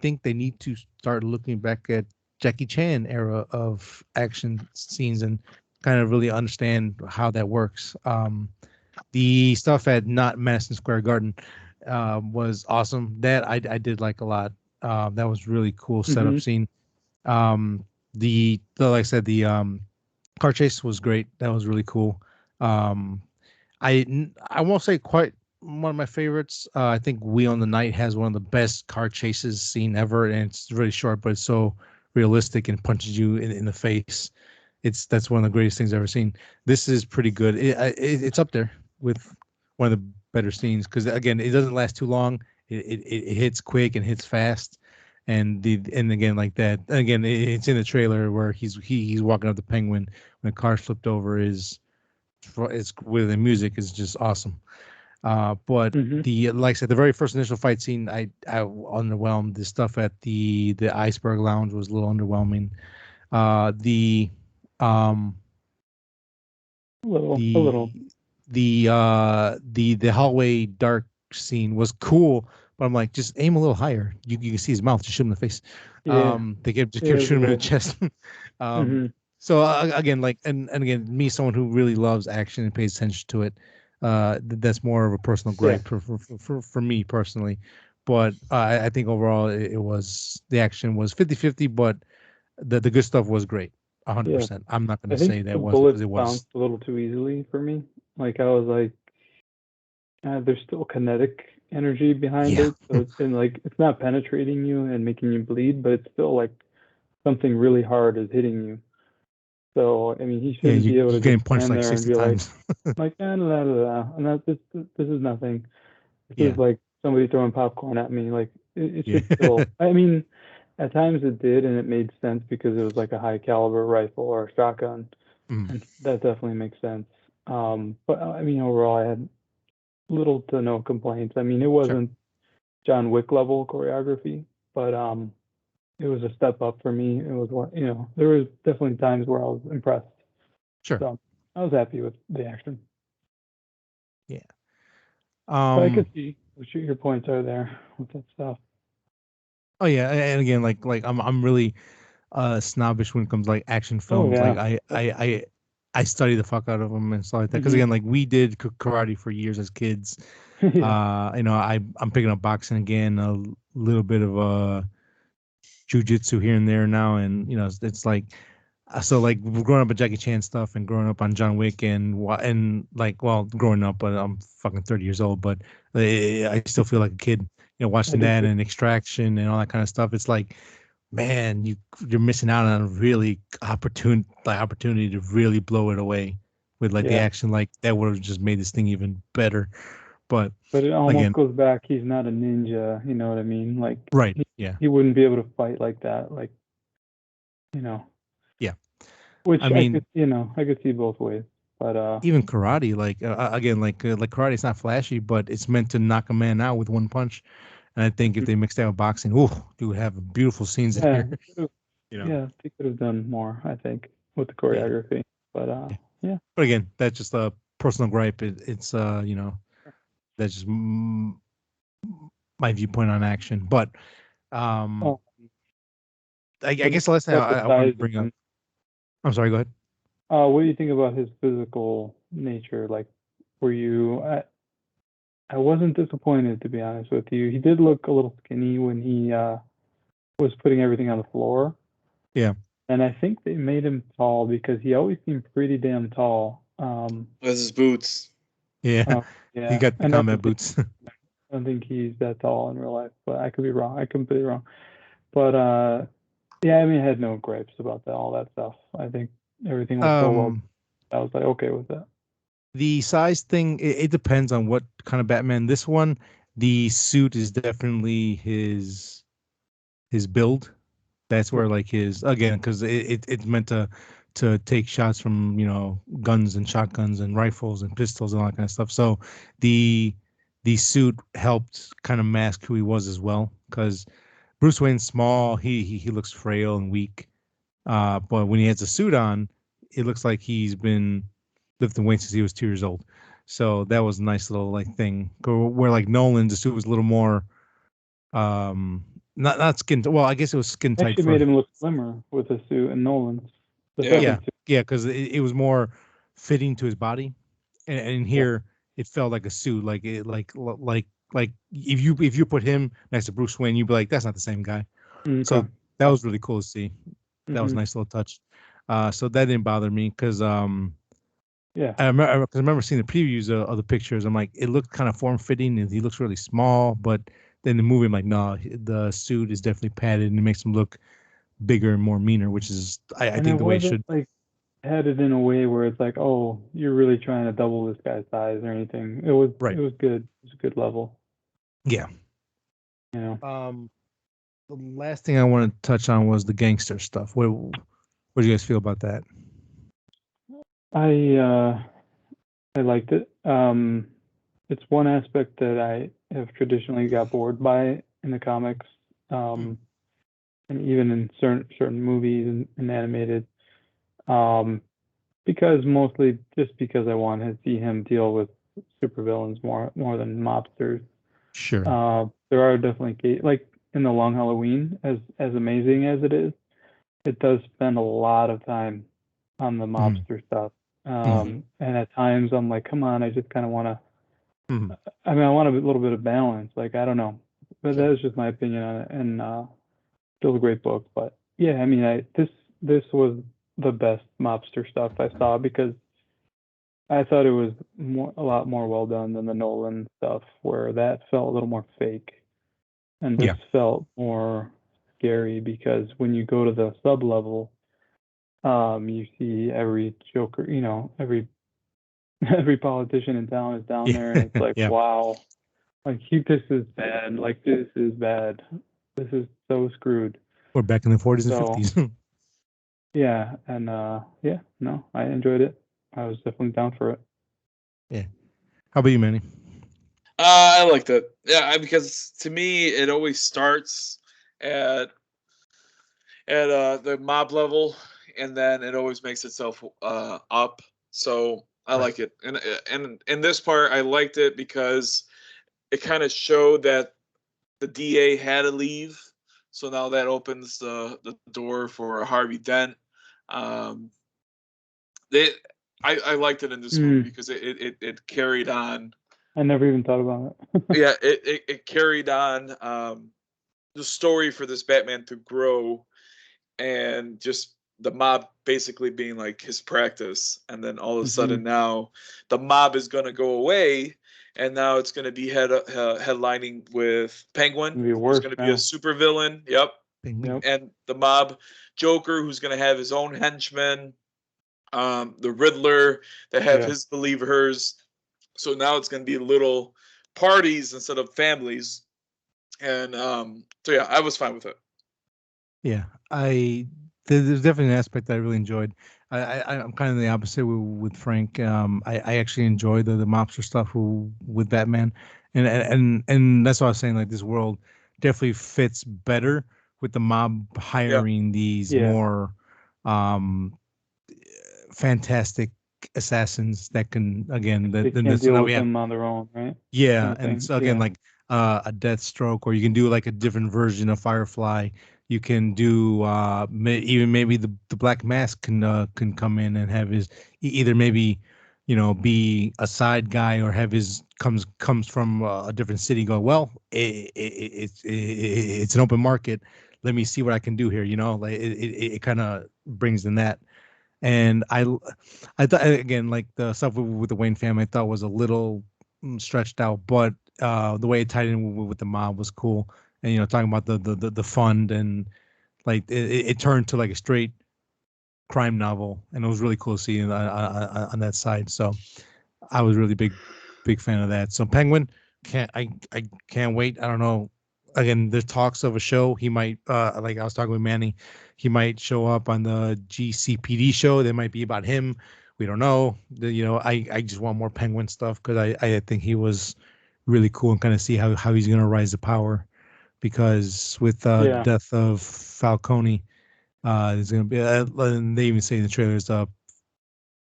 think they need to start looking back at Jackie Chan era of action scenes and kind of really understand how that works. The stuff at not Madison Square Garden was awesome. That I did like a lot. That was really cool setup scene. Like I said, the car chase was great. That was really cool. I won't say quite one of my favorites. I think Wheel on the Night has one of the best car chases scene ever, and it's really short, but it's so realistic and punches you in the face. That's one of the greatest things I've ever seen. This is pretty good. It's up there with one of the better scenes because again, it doesn't last too long. It hits quick and hits fast, and again like that. Again, it's in the trailer where he's walking up the Penguin when the car flipped over. It's with the music is just awesome. But like I said, the very first initial fight scene, I underwhelmed. The stuff at the Iceberg Lounge was a little underwhelming. The hallway dark scene was cool, but I'm like, just aim a little higher. You can see his mouth, just shoot him in the face. They kept shooting him in the chest. So again, like and again, me, someone who really loves action and pays attention to it, that's more of a personal gripe for me personally. But I think overall the action was 50-50, but the good stuff was great. 100%. I'm not going to say that bullets bounced a little too easily for me. Like I was like, there's still kinetic energy behind it, so it's not penetrating you and making you bleed, but it's still like something really hard is hitting you. So I mean, he shouldn't be able to just stand there and be times. like, and this is nothing. This is like somebody throwing popcorn at me. Like it should still. I mean, at times it did, and it made sense because it was like a high caliber rifle or a shotgun, and that definitely makes sense. But I mean, overall, I had little to no complaints. I mean, it wasn't John Wick level choreography, but it was a step up for me. It was there was definitely times where I was impressed. Sure. So I was happy with the action. Yeah. But I could see what your points are there with that stuff. Oh yeah, and again, like I'm really snobbish when it comes to, like action films. Like I study the fuck out of them and stuff like that. Because again, like we did karate for years as kids. I'm picking up boxing again, a little bit of jujitsu here and there now, and it's like so like growing up with Jackie Chan stuff and growing up on John Wick and growing up, but I'm fucking 30 years old, but I still feel like a kid, watching that and Extraction and all that kind of stuff. It's like, man, you're missing out on a really opportunity to really blow it away with the action. Like that would have just made this thing even better. But it almost goes back. He's not a ninja. You know what I mean? Like right. He wouldn't be able to fight like that. Like Yeah. Which I mean, I could see both ways. But even karate, again, like karate, it's not flashy, but it's meant to knock a man out with one punch. And I think if they mixed that with boxing, you would have beautiful scenes in here. Yeah, they could have done more, I think, with the choreography. But But again, that's just a personal gripe. It's that's just my viewpoint on action. But I guess the last thing I want to bring up. I'm sorry. Go ahead. What do you think about his physical nature? Like, were you? I wasn't disappointed, to be honest with you. He did look a little skinny when he was putting everything on the floor. Yeah. And I think they made him tall because he always seemed pretty damn tall. That's his boots. Yeah. He got the combat boots. I don't think he's that tall in real life, but I could be wrong. I could be wrong. But I mean, I had no gripes about all that stuff. I think everything was so well. I was like, okay with that. The size thing, it depends on what kind of Batman. This one, the suit is definitely his build. That's where because it's meant to take shots from guns and shotguns and rifles and pistols and all that kind of stuff. So the suit helped kind of mask who he was as well, because Bruce Wayne's small. He looks frail and weak. But when he has a suit on, it looks like he's been lifting weights since he was 2 years old. So that was a nice little like thing. Where like Nolan's the suit was a little more, not skin. Well, I guess it was skin tight. Actually made him look slimmer with the suit and Nolan's. The Yeah. second suit. Yeah, because it was more fitting to his body, and here it felt like a suit. Like if you put him next to Bruce Wayne, you'd be like, that's not the same guy. Okay. So that was really cool to see. That was a Mhm. nice little touch. So that didn't bother me because Yeah. I remember seeing the previews of the pictures. I'm like, it looked kind of form fitting, and he looks really small. But then the movie, I'm like, no, the suit is definitely padded, and it makes him look bigger and more meaner, which is I And think it the way it wasn't should. like headed in a way where it's like, oh, you're really trying to double this guy's size or anything. It was Right. It was good. It was a good level. Yeah. You know. The last thing I want to touch on was the gangster stuff. What do you guys feel about that? I liked it. It's one aspect that I have traditionally got bored by in the comics, and even in certain movies and animated, because I want to see him deal with supervillains more than mobsters. Sure. There are definitely like in the Long Halloween, as amazing as it does spend a lot of time on the mobster stuff. And at times I'm like, come on, I just kind of want to. I mean, I want a little bit of balance. Like, I don't know, but Sure. that is just my opinion on it. And still a great book, but yeah, I mean, this was the best mobster stuff I saw because I thought it was a lot more well done than the Nolan stuff, where that felt a little more fake, and this felt more scary because when you go to the sub level, you see every Joker, every politician in town is down there, and it's like, wow, like this is bad, like this is bad, this is so screwed. We're back in the 40s and 50s. Yeah, and no, I enjoyed it. I was definitely down for it. Yeah. How about you, Manny? I liked it. Yeah, because to me, it always starts at the mob level, and then it always makes itself up. So I like it, and in this part, I liked it because it kind of showed that the DA had to leave. So now that opens the door for Harvey Dent. I liked it in this movie because it carried on. I never even thought about it. Yeah, it carried on the story for this Batman to grow, and just the mob basically being like his practice, and then all of a sudden now the mob is going to go away, and now it's going to be headlining with Penguin, who's going to be a super villain. Yep. And the mob Joker, who's going to have his own henchmen, the Riddler that have his believers. So now it's going to be little parties instead of families. And so yeah, I was fine with it. Yeah, there's definitely an aspect that I really enjoyed. I'm kind of the opposite with Frank. I actually enjoy the mobster stuff with Batman, and that's what I was saying. Like, this world definitely fits better with the mob hiring these more fantastic assassins that can, again, they can deal with them on their own, right? Yeah, and so again, like a Deathstroke, or you can do like a different version of Firefly. You can do even maybe the Black Mask can come in and have his either maybe be a side guy, or have his comes from a different city. Go, well, it's an open market. Let me see what I can do here. Like it kind of brings in that. And I thought, again, like the stuff with the Wayne family, I thought was a little stretched out, but the way it tied in with the mob was cool. And talking about the fund, and like it turned to like a straight crime novel, and it was really cool to see on that side. So I was really big fan of that. So Penguin, I can't wait. I don't know. Again, there's talks of a show. He might, like I was talking with Manny, he might show up on the GCPD show. That might be about him. We don't know. I just want more Penguin stuff because I think he was really cool, and kind of see how he's gonna rise to power because with the Yeah. death of Falcone, there's going to be, and they even say in the trailers,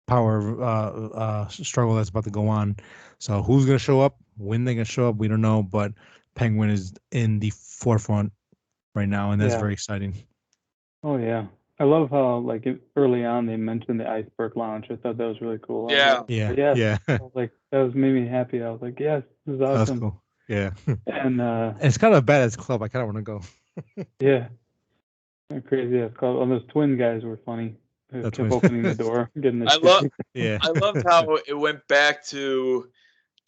power struggle that's about to go on. So who's going to show up? When they're going to show up, we don't know. But Penguin is in the forefront right now, and that's Yeah. very exciting. Oh yeah. I love how like early on they mentioned the Iceberg Lounge. I thought that was really cool. I was Yeah. like, Yeah, yes. yeah, I was like, that was made me happy. I was like, yes, this is that's awesome. cool. Yeah, And and it's kind of a badass club. I kind of want to go. yeah, crazy ass club. And those twin guys were funny. They That's kept what- opening the door, getting the I shit love kicked. Yeah, I loved how it went back to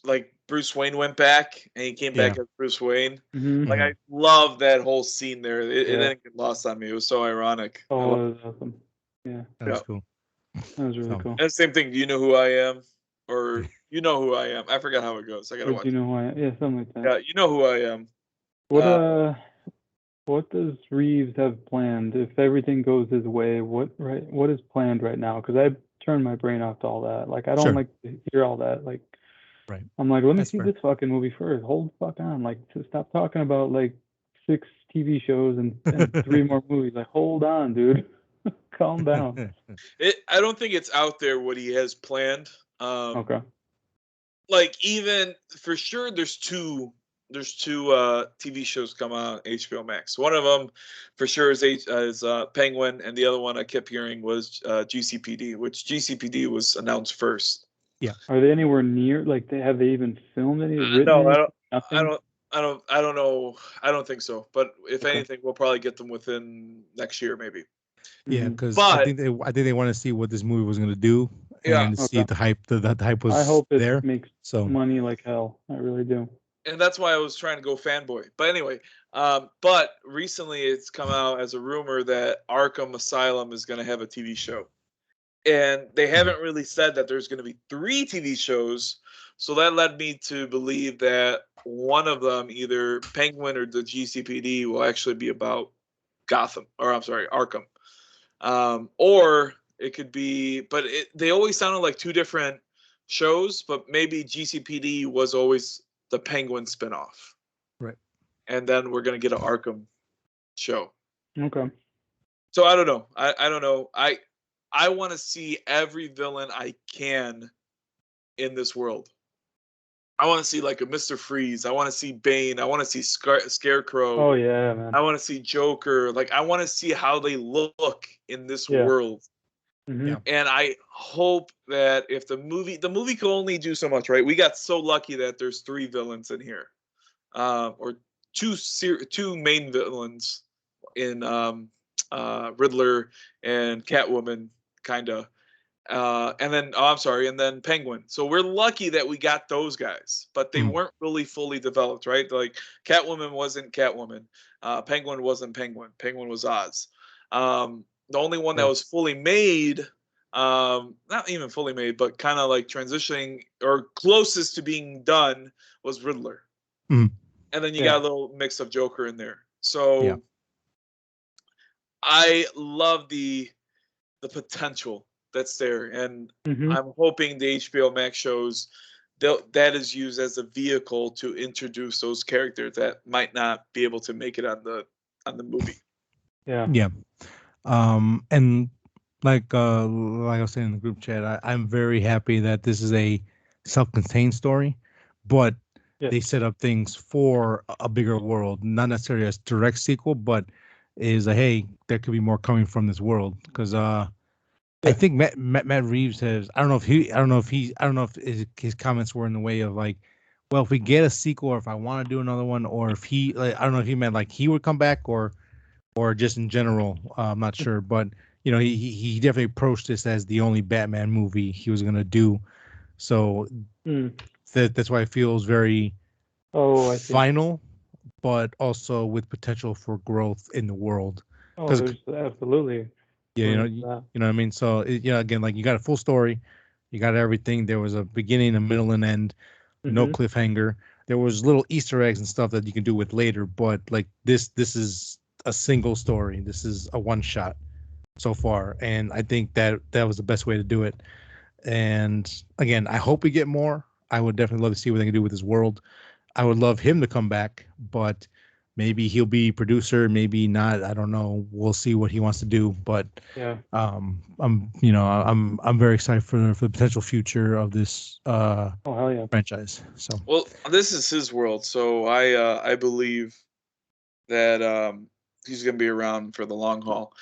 like Bruce Wayne went back and he came back as Bruce Wayne. Mhm. Like I love that whole scene there. It Yeah. didn't get lost on me. It was so ironic. I Oh, love that was awesome. Yeah, that was Yeah. cool. that was really So- cool. And same thing. Do you know who I am? Or you know who I am? I forgot how it goes. I gotta Or watch. do you know who I am? Yeah, something like that. Yeah, you know who I am. What does Reeves have planned if everything goes his way? What is planned right now? Because I turned my brain off to all that. Like I don't Sure. like to hear all that. Like Right. I'm like, let me That's see fair. this fucking movie first. Hold the fuck on. Like stop talking about like 6 TV shows and 3 more movies. Like hold on, dude. Calm down. I don't think it's out there what he has planned. Okay. Like even for sure, there's two TV shows come out on HBO Max. One of them for sure is Penguin, and the other one I kept hearing was GCPD, which GCPD was announced first. Are they anywhere near? Like have they even filmed any? Written No, any? I Nothing? don't know. I don't think so. But if Okay. anything, we'll probably get them within next year, maybe. Yeah, Mhm. because But- I think they want to see what this movie was going to do, Yeah. and see Okay. if the hype was I hope it there. makes So money like hell. I really do. And that's why I was trying to go fanboy. But anyway, but recently it's come out as a rumor that Arkham Asylum is going to have a TV show. And they haven't really said that there's going to be 3 TV shows. So that led me to believe that one of them, either Penguin or the GCPD, will actually be about Gotham, or I'm sorry, Arkham. Or it could be, but they always sounded like 2 different shows, but maybe GCPD was always the Penguin spinoff. Right. And then we're going to get an Arkham show. Okay. So I don't know. I don't know. I want to see every villain I can in this world. I want to see like a Mr. Freeze. I want to see Bane. I want to see Scarecrow. Oh yeah, man. I want to see Joker. Like I want to see how they look in this Yeah. world. Mhm. Yeah. And I hope that if the movie can only do so much, right? We got so lucky that there's 3 villains in here, or two main villains in Riddler and Catwoman, kinda, and then and then Penguin. So we're lucky that we got those guys, but they weren't really fully developed, right? Like Catwoman wasn't Catwoman, Penguin wasn't Penguin. Penguin was Oz. The only one that Right. was fully made, not even fully made, but kind of like transitioning or closest to being done, was Riddler. Mhm. And then you Yeah. got a little mix of Joker in there. So Yeah. I love the potential that's there, and Mhm. I'm hoping the HBO Max shows that is used as a vehicle to introduce those characters that might not be able to make it on the movie. Yeah. Yeah. And like I was saying in the group chat, I'm very happy that this is a self-contained story, but Yes. they set up things for a bigger world, not necessarily as direct sequel, but is a hey, there could be more coming from this world. Because I think Matt Reeves has, I don't know if his comments were in the way of like, well, if we get a sequel, or if I want to do another one, or if he, like, I don't know if he meant like he would come back, or just in general. I'm not sure, but you know, he definitely approached this as the only Batman movie he was gonna do. So Mm. that's why it feels very Oh, I see. final, but also with potential for growth in the world. Oh, 'Cause- there's absolutely. Yeah, you know, room for that. you know what I mean. So again, like you got a full story, you got everything. There was a beginning, a middle, and end. No Mhm. cliffhanger. There was little Easter eggs and stuff that you can do with later, but like this is a single story. This is a one shot so far, and I think that was the best way to do it. And again, I hope we get more. I would definitely love to see what they can do with this world. I would love him to come back, but maybe he'll be producer, maybe not. I don't know. We'll see what he wants to do. But Yeah. I'm very excited for the potential future of this Oh hell yeah. franchise. So Well, this is his world, so I believe that he's going to be around for the long haul.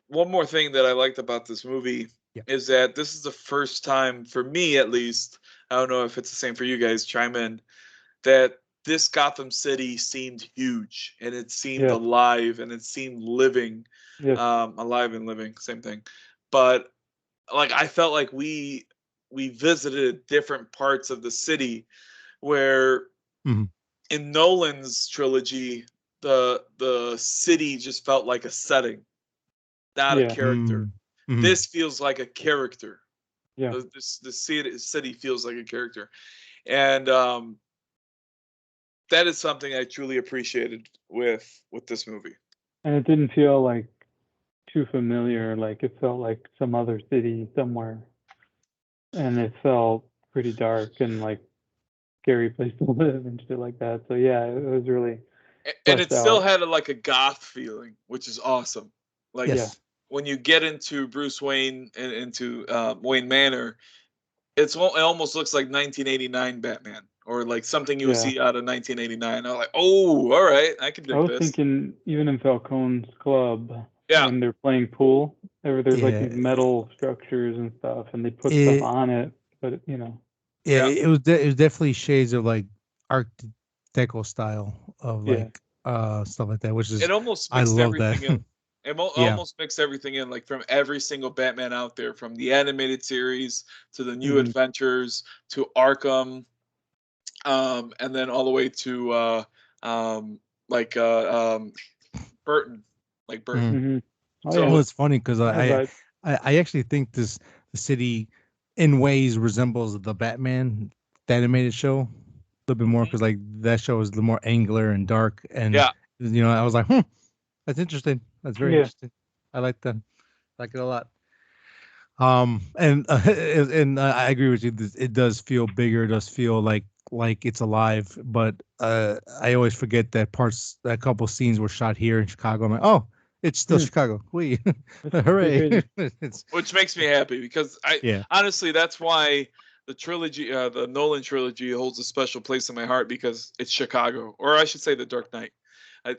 One more thing that I liked about this movie Yeah. is that this is the first time, for me at least, I don't know if it's the same for you guys, chime in, that this Gotham City seemed huge and it seemed Yeah. alive and it seemed living, Yes. alive and living, same thing. But like I felt like we visited different parts of the city where Mhm. in Nolan's trilogy, the city just felt like a setting, not a Yeah. character. Mhm. This feels like a character. Yeah. The city feels like a character, and that is something I truly appreciated with this movie. And it didn't feel like too familiar. Like it felt like some other city somewhere, and it felt pretty dark and like scary place to live and shit like that. So yeah, it was really And it fleshed still out. had like a goth feeling, which is awesome. Like Yes. when you get into Bruce Wayne and into Wayne Manor, it almost looks like 1989 Batman or like something you would Yeah. see out of 1989. I'm like, oh, all right, I can I dig was this. thinking even in Falcone's club Yeah. when they're playing pool, there's like Yeah. these metal structures and stuff, and they put It- stuff on it, but you know, Yeah, Yeah. it was definitely shades of like Art Deco style of Yeah. like stuff like that, which is It almost I mixed love that. everything in. It Yeah. almost mixed everything in, like from every single Batman out there, from the animated series to the New Mhm. Adventures to Arkham, and then all the way to like Burton, like Burton. Mhm. Oh So yeah. Well, it's funny because That vibe. I actually think the city in ways resembles the Batman the animated show a little bit more Mhm. because like that show is a little more angular and dark and Yeah. I was like, that's interesting. That's very Yeah. interesting. I like that. I like it a lot. And I agree with you. It does feel bigger. It does feel like it's alive. But I always forget that a couple scenes were shot here in Chicago. I'm like, oh, it's still Hmm. Chicago. We That's hooray! pretty It's Which makes me happy because yeah. honestly, that's why the trilogy, the Nolan trilogy, holds a special place in my heart because it's Chicago, or I should say, The Dark Knight,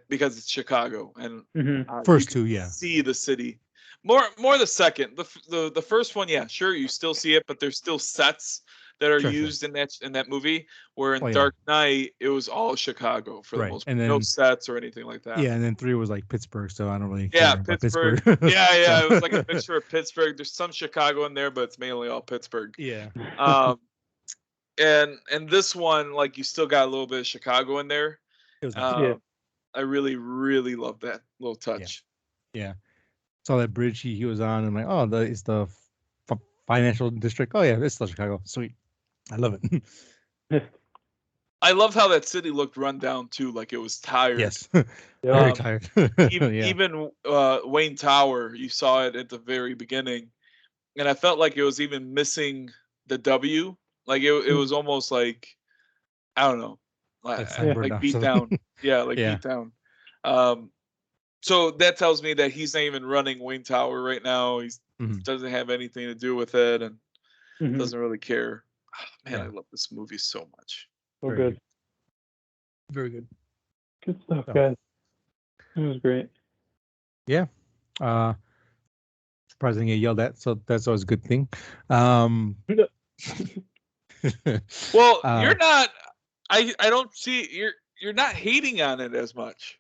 because it's Chicago, and Mhm. you First can two, yeah. see the city. More the second, the first one, yeah, sure, you still see it, but there's still sets that are Sure. used in that movie. Where in Oh, yeah. Dark Knight, it was all Chicago for the Right. most And part, no then sets or anything like that. yeah, and then 3 was like Pittsburgh, so I don't really Yeah, care about Pittsburgh. Pittsburgh. Yeah, So- it was like a mixture of Pittsburgh. There's some Chicago in there, but it's mainly all Pittsburgh. Yeah. Um, and this one, like, you still got a little bit of Chicago in there. It was nice. Yeah. I really, really love that little touch. Yeah. Saw that bridge he was on. I'm like, oh, it's the financial district. Oh yeah, it's still Chicago. Sweet. I love it. I love how that city looked run down too, like it was tired. Yes. Yeah. Very Um, tired. Even, Yeah. even Wayne Tower, you saw it at the very beginning, and I felt like it was even missing the W. Like it was almost like, I don't know, Like sign burned like off beat something. down. Yeah, like Yeah. beat down. So that tells me that he's not even running Wayne Tower right now. He Mhm. doesn't have anything to do with it and Mhm. doesn't really care. Man, I Yeah. love this movie so much. So Very good. Very good. Good stuff, So- guys. It was great. Surprising get yelled at, so that's always a good thing. Well, Well, you're not. I don't see you're not hating on it as much.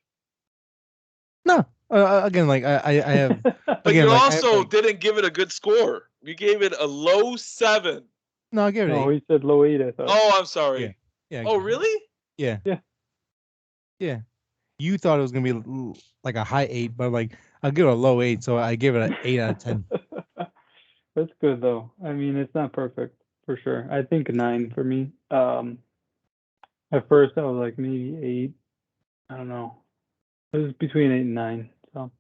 no. Again, like I have. But Again, you like, I have, also like- didn't give it a good score. You gave it a low 7. No, I give it No, 8. he said low 8, I thought. Oh, I'm sorry. Yeah. I Oh, give it- really? Yeah. Yeah. Yeah. You thought it was gonna be like a high 8, but like I'll give it a low 8, so I give it an 8 out of 10. That's good though. I mean, it's not perfect for sure. I think 9 for me. At first I was like maybe 8. I don't know. It was between 8 and 9. So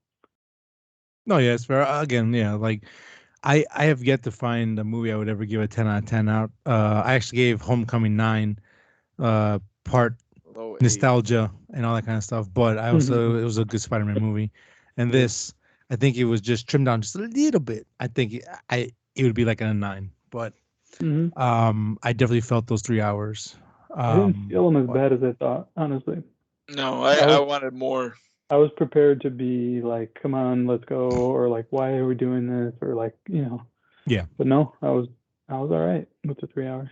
No, yeah, it's fair. Again, yeah, like I have yet to find a movie I would ever give a 10 out of 10 out. I actually gave Homecoming 9, part Low 8. nostalgia and all that kind of stuff. But I also it was a good Spider-Man movie, and Yeah. this I think it was just trimmed down just a little bit. I think it would be like a 9, but hmm I definitely felt those 3 hours. I didn't feel them as But bad as I thought, honestly. No, I I was wanted more. I was prepared to be like, come on, let's go, or like, why are we doing this, or like, yeah, But no, I was all right with the 3 hours.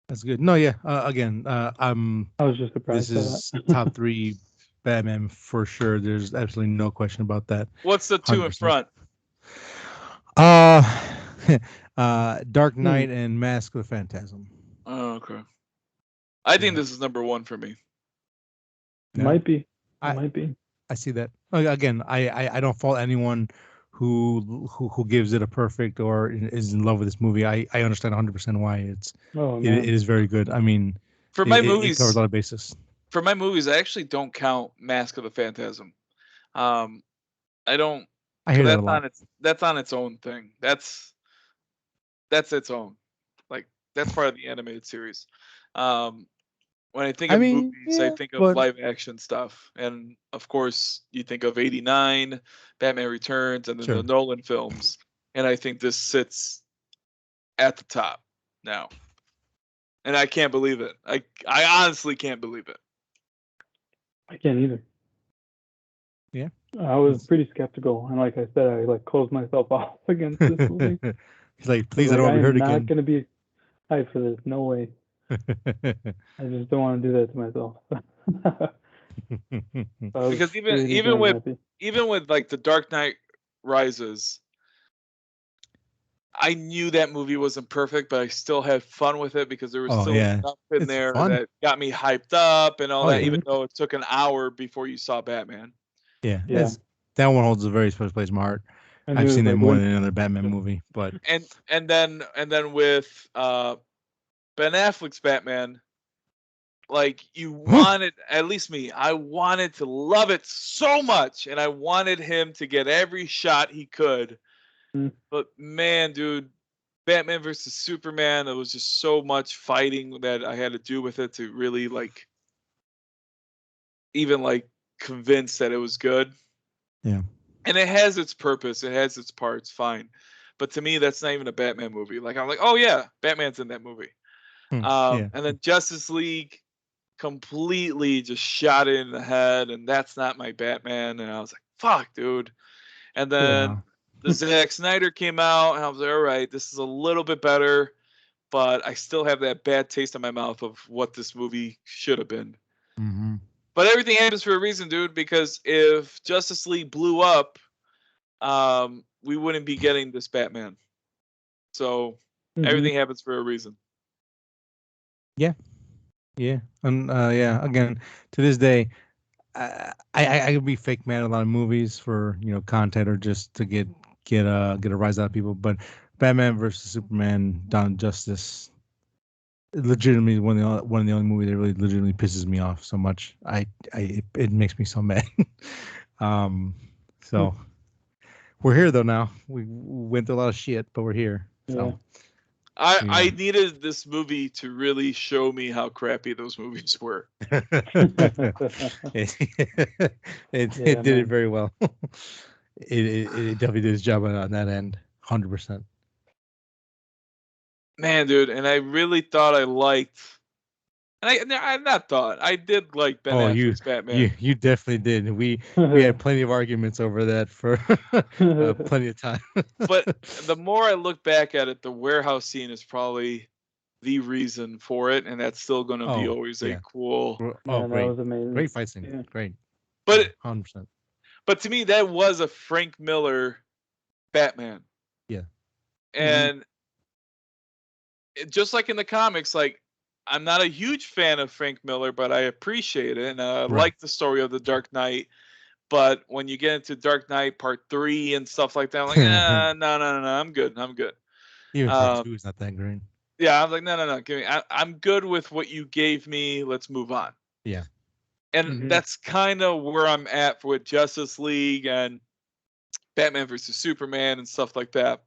that's good. No, yeah. Again, I was just this surprised by is that. top 3 Batman for sure. There's absolutely no question about that. What's the 2 in 100%. front? Dark Knight and Mask of the Phantasm. Oh, okay. I think Yeah. this is number 1 for me. Yeah. Might be. I- Might be. I see that. Again, I don't fault anyone who gives it a perfect or is in love with this movie. I understand 100% why Oh it man. is very good. I mean, For my it movies, covers a lot of bases. I actually don't count Mask of the Phantasm. I don't. I hear that a That's lot. that's on its own thing. That's its own. Like that's part of the animated series. When I think I of mean, movies, I yeah, think of but live action stuff, and of course, you think of '89, Batman Returns, and then sure. the Nolan films, and I think this sits at the top now, and I can't believe it. I honestly can't believe it. I can't either. Yeah. I was pretty skeptical, and like I said, I like closed myself off against this movie. He's like, I was please, I like, don't I want to be hurt am not again. gonna be hyped for this. No way. I just don't want to do that to myself. I was Because pretty damn happy. even with like the Dark Knight Rises, I knew that movie wasn't perfect, but I still had fun with it because there was Oh still yeah, enough in it's there fun. that got me hyped up and all Oh that, yeah, even though it took an hour before you saw Batman. yeah. Yeah. That one holds a very special place in my heart. And I've it was seen it like more when than another Batman movie, but And then with Ben Affleck's Batman, like you wanted, at least me, I wanted to love it so much, and I wanted him to get every shot he could. Mm. But man, dude, Batman versus Superman, there was just so much fighting that I had to do with it to really like even like convince that it was good. yeah, And it has its purpose, it has its parts, fine. But to me, that's not even a Batman movie. Like I'm like, oh yeah, Batman's in that movie. yeah. And then Justice League completely just shot it in the head, and that's not my Batman. And I was like, fuck, dude. And then Wow. the Zack Snyder came out, and I was like, all right, this is a little bit better, but I still have that bad taste in my mouth of what this movie should have been. Mm-hmm. But everything happens for a reason, dude, because if Justice League blew up, we wouldn't be getting this Batman. So everything happens for a reason. Yeah, and yeah. Again, to this day, I could be fake mad at a lot of movies for content or just to get a rise out of people, but Batman versus Superman: Dawn of Justice, legitimately one of the only movies that really legitimately pisses me off so much. It makes me so mad. So we're here though now. We went through a lot of shit, but we're here. So I needed this movie to really show me how crappy those movies were. it did it very well. It definitely did its job on that end, 100%. Man, dude, and I really thought I liked, and I not thought, I did like Ben Affleck's Batman. You definitely did. We had plenty of arguments over that for plenty of time. But the more I look back at it, the warehouse scene is probably the reason for it, and that's still going to be always a cool. That was amazing. Great fight scene. Yeah. Great. But 100%. But to me, that was a Frank Miller Batman. Yeah. And just like in the comics, like I'm not a huge fan of Frank Miller, but I appreciate it, and I like the story of the Dark Knight. But when you get into Dark Knight Part 3 and stuff like that, I'm like, no, I'm good. Even Part 2 is not that great. Yeah, I'm like, no. Give me. I'm good with what you gave me. Let's move on. Yeah. And that's kind of where I'm at with Justice League and Batman versus Superman and stuff like that.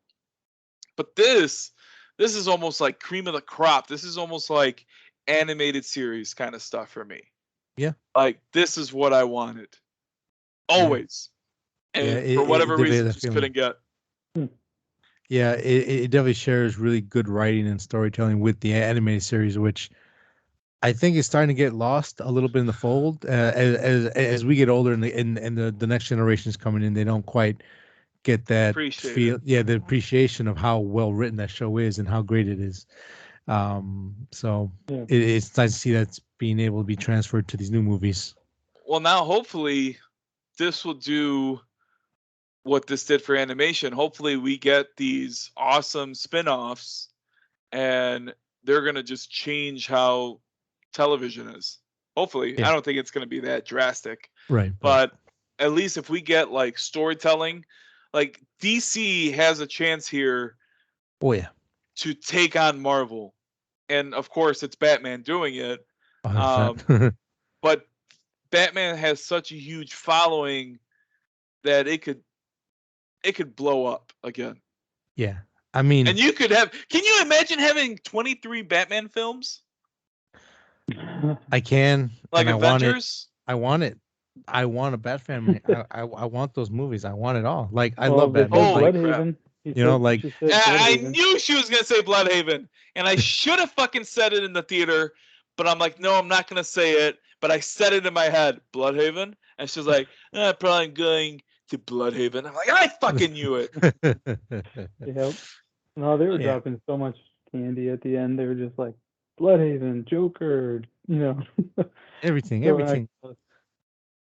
But this is almost like cream of the crop. This is almost like animated series kind of stuff for me. Yeah. Like, this is what I wanted. Always. And for whatever reason, just couldn't get. Yeah, it definitely shares really good writing and storytelling with the animated series, which I think is starting to get lost a little bit in the fold. As we get older and the next generation is coming in, they don't quite get that feel. Yeah, the appreciation of how well written that show is and how great it is. So it's nice to see that's being able to be transferred to these new movies. Well, now hopefully this will do what this did for animation. Hopefully we get these awesome spin-offs and they're going to just change how television is. Hopefully. I don't think it's going to be that drastic. Right. But at least if we get like storytelling, like DC has a chance here. Oh yeah. To take on Marvel. And of course it's Batman doing it. But Batman has such a huge following that it could blow up again. Yeah. I mean, and you could have, can you imagine having 23 Batman films? I can. Like Avengers? I want it. I want a Bat family. I want those movies. I want it all. Like, I love Batman. Bloodhaven. I knew she was going to say Bloodhaven. And I should have fucking said it in the theater. But I'm like, no, I'm not going to say it. But I said it in my head, Bloodhaven. And she's like, probably going to Bloodhaven. I'm like, I fucking knew it. Yep. No, they were dropping so much candy at the end. They were just like, Bloodhaven, Joker, everything.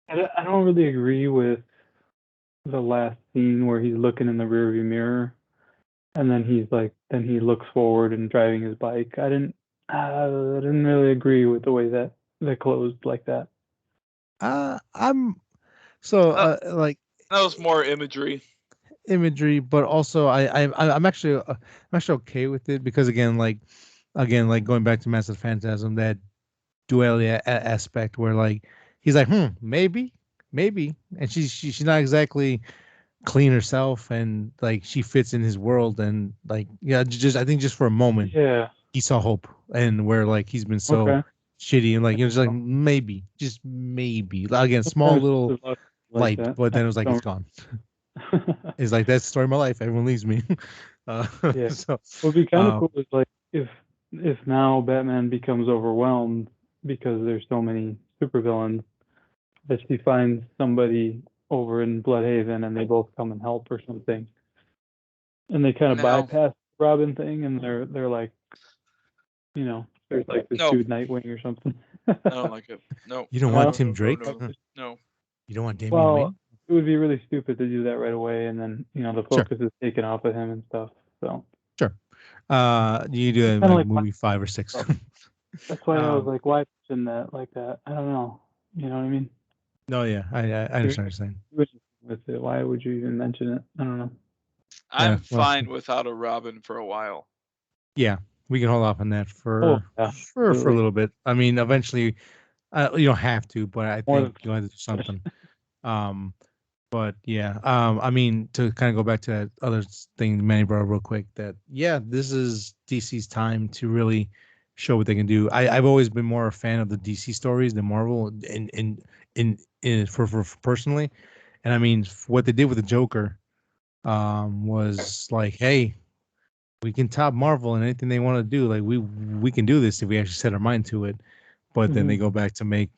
I don't really agree with the last scene where he's looking in the rearview mirror, and then he looks forward and driving his bike. I didn't really agree with the way that closed like that. I'm so like that was more imagery, but also I'm actually okay with it because again like going back to Massive Phantasm, that duality aspect where like he's like maybe, and she's not exactly clean herself, and like she fits in his world, and like I think just for a moment he saw hope, and where like he's been so shitty, and like just like maybe, just maybe again small little light, but then it was like it's gone. It's like that's the story of my life. Everyone leaves me. So what would be kind of cool is like if now Batman becomes overwhelmed because there's so many supervillains, that she finds somebody over in Bloodhaven and they both come and help or something, and they kind of bypass the Robin thing, and they're like, there's like this dude Nightwing or something. I don't like it. No. You don't want Tim Drake? No. You don't want Damian Wayne? It would be really stupid to do that right away, and then the focus is taken off of him and stuff. So sure. You do that in like movie 5 or 6. That's why I was like, why mention that like that? I don't know. You know what I mean? No, yeah, I understand what you're saying. With it, why would you even mention it? I don't know. I'm fine without a Robin for a while. Yeah, we can hold off on that for a little bit. I mean, eventually, you don't have to, but I think you'll have to do something. But yeah, I mean, to kind of go back to that other thing Manny brought up real quick, that this is DC's time to really show what they can do. I've always been more a fan of the DC stories than Marvel, for personally, and I mean what they did with the Joker, was like, hey, we can top Marvel and anything they want to do. Like we can do this if we actually set our mind to it. But then they go back to make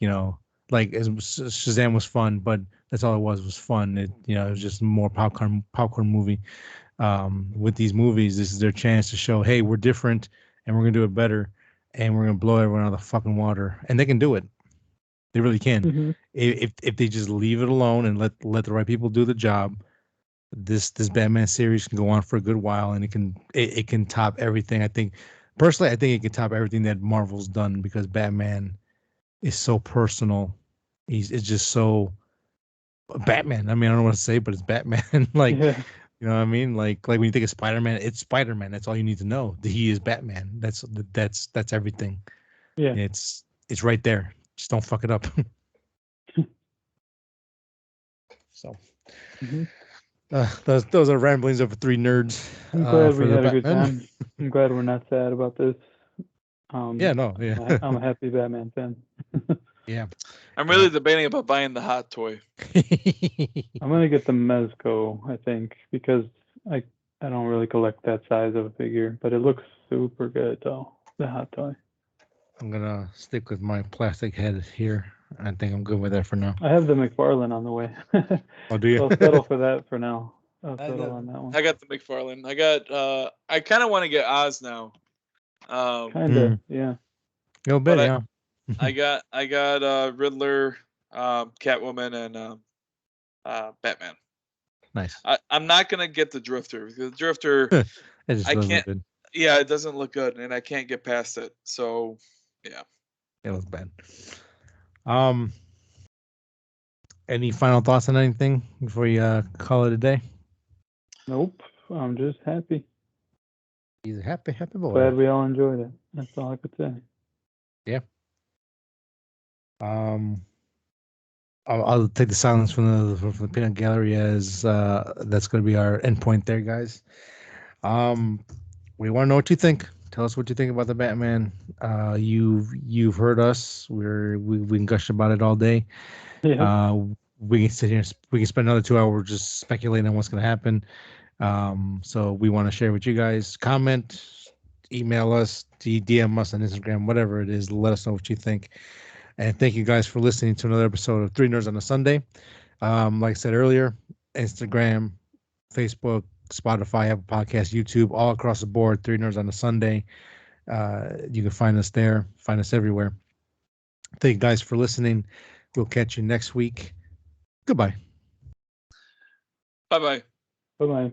like Shazam was fun, but that's all it was fun. It it was just more popcorn movie. With these movies, this is their chance to show, hey, we're different and we're gonna do it better, and we're gonna blow everyone out of the fucking water, and they can do it. They really can. If they just leave it alone and let the right people do the job, this Batman series can go on for a good while, and it can top everything. I think personally, it can top everything that Marvel's done, because Batman is so personal. It's just so Batman. I mean, I don't know what to say, but it's Batman. Like, you know what I mean? Like when you think of Spider-Man, it's Spider-Man. That's all you need to know. He is Batman. That's everything. Yeah. It's right there. Just don't fuck it up. So, those are ramblings of 3 nerds. I'm glad we had a good time. I'm glad we're not sad about this. I'm a happy Batman fan. Yeah. I'm really debating about buying the hot toy. I'm gonna get the Mezco, I think, because I don't really collect that size of a figure, but it looks super good though. The hot toy. I'm gonna stick with my plastic head here. I think I'm good with that for now. I have the McFarlane on the way. Oh, do you? So I'll settle for that for now. I'll I settle got- on that one. I got the McFarlane. I got. I kind of want to get Oz now. Kinda, yeah. Go bet, But yeah. I got Riddler, Catwoman, and Batman. Nice. I'm not gonna get the Drifter because the Drifter, It just I doesn't look can't. good. Yeah, it doesn't look good, and I can't get past it. So, yeah. It was bad. Any final thoughts on anything before you call it a day? Nope. I'm just happy. He's a happy boy. Glad we all enjoyed it. That's all I could say. Yeah. I'll take the silence from the peanut gallery as that's going to be our endpoint there, guys. We want to know what you think. Tell us what you think about the Batman. You've heard us. We can gush about it all day. Yeah. We can sit here. We can spend another 2 hours just speculating on what's going to happen. So we want to share with you guys. Comment, email us, DM us on Instagram, whatever it is. Let us know what you think. And thank you guys for listening to another episode of Three Nerds on a Sunday. Like I said earlier, Instagram, Facebook, Spotify, Apple Podcasts, YouTube, all across the board. Three Nerds on a Sunday. You can find us there. Find us everywhere. Thank you guys for listening. We'll catch you next week. Goodbye. Bye bye. Bye bye.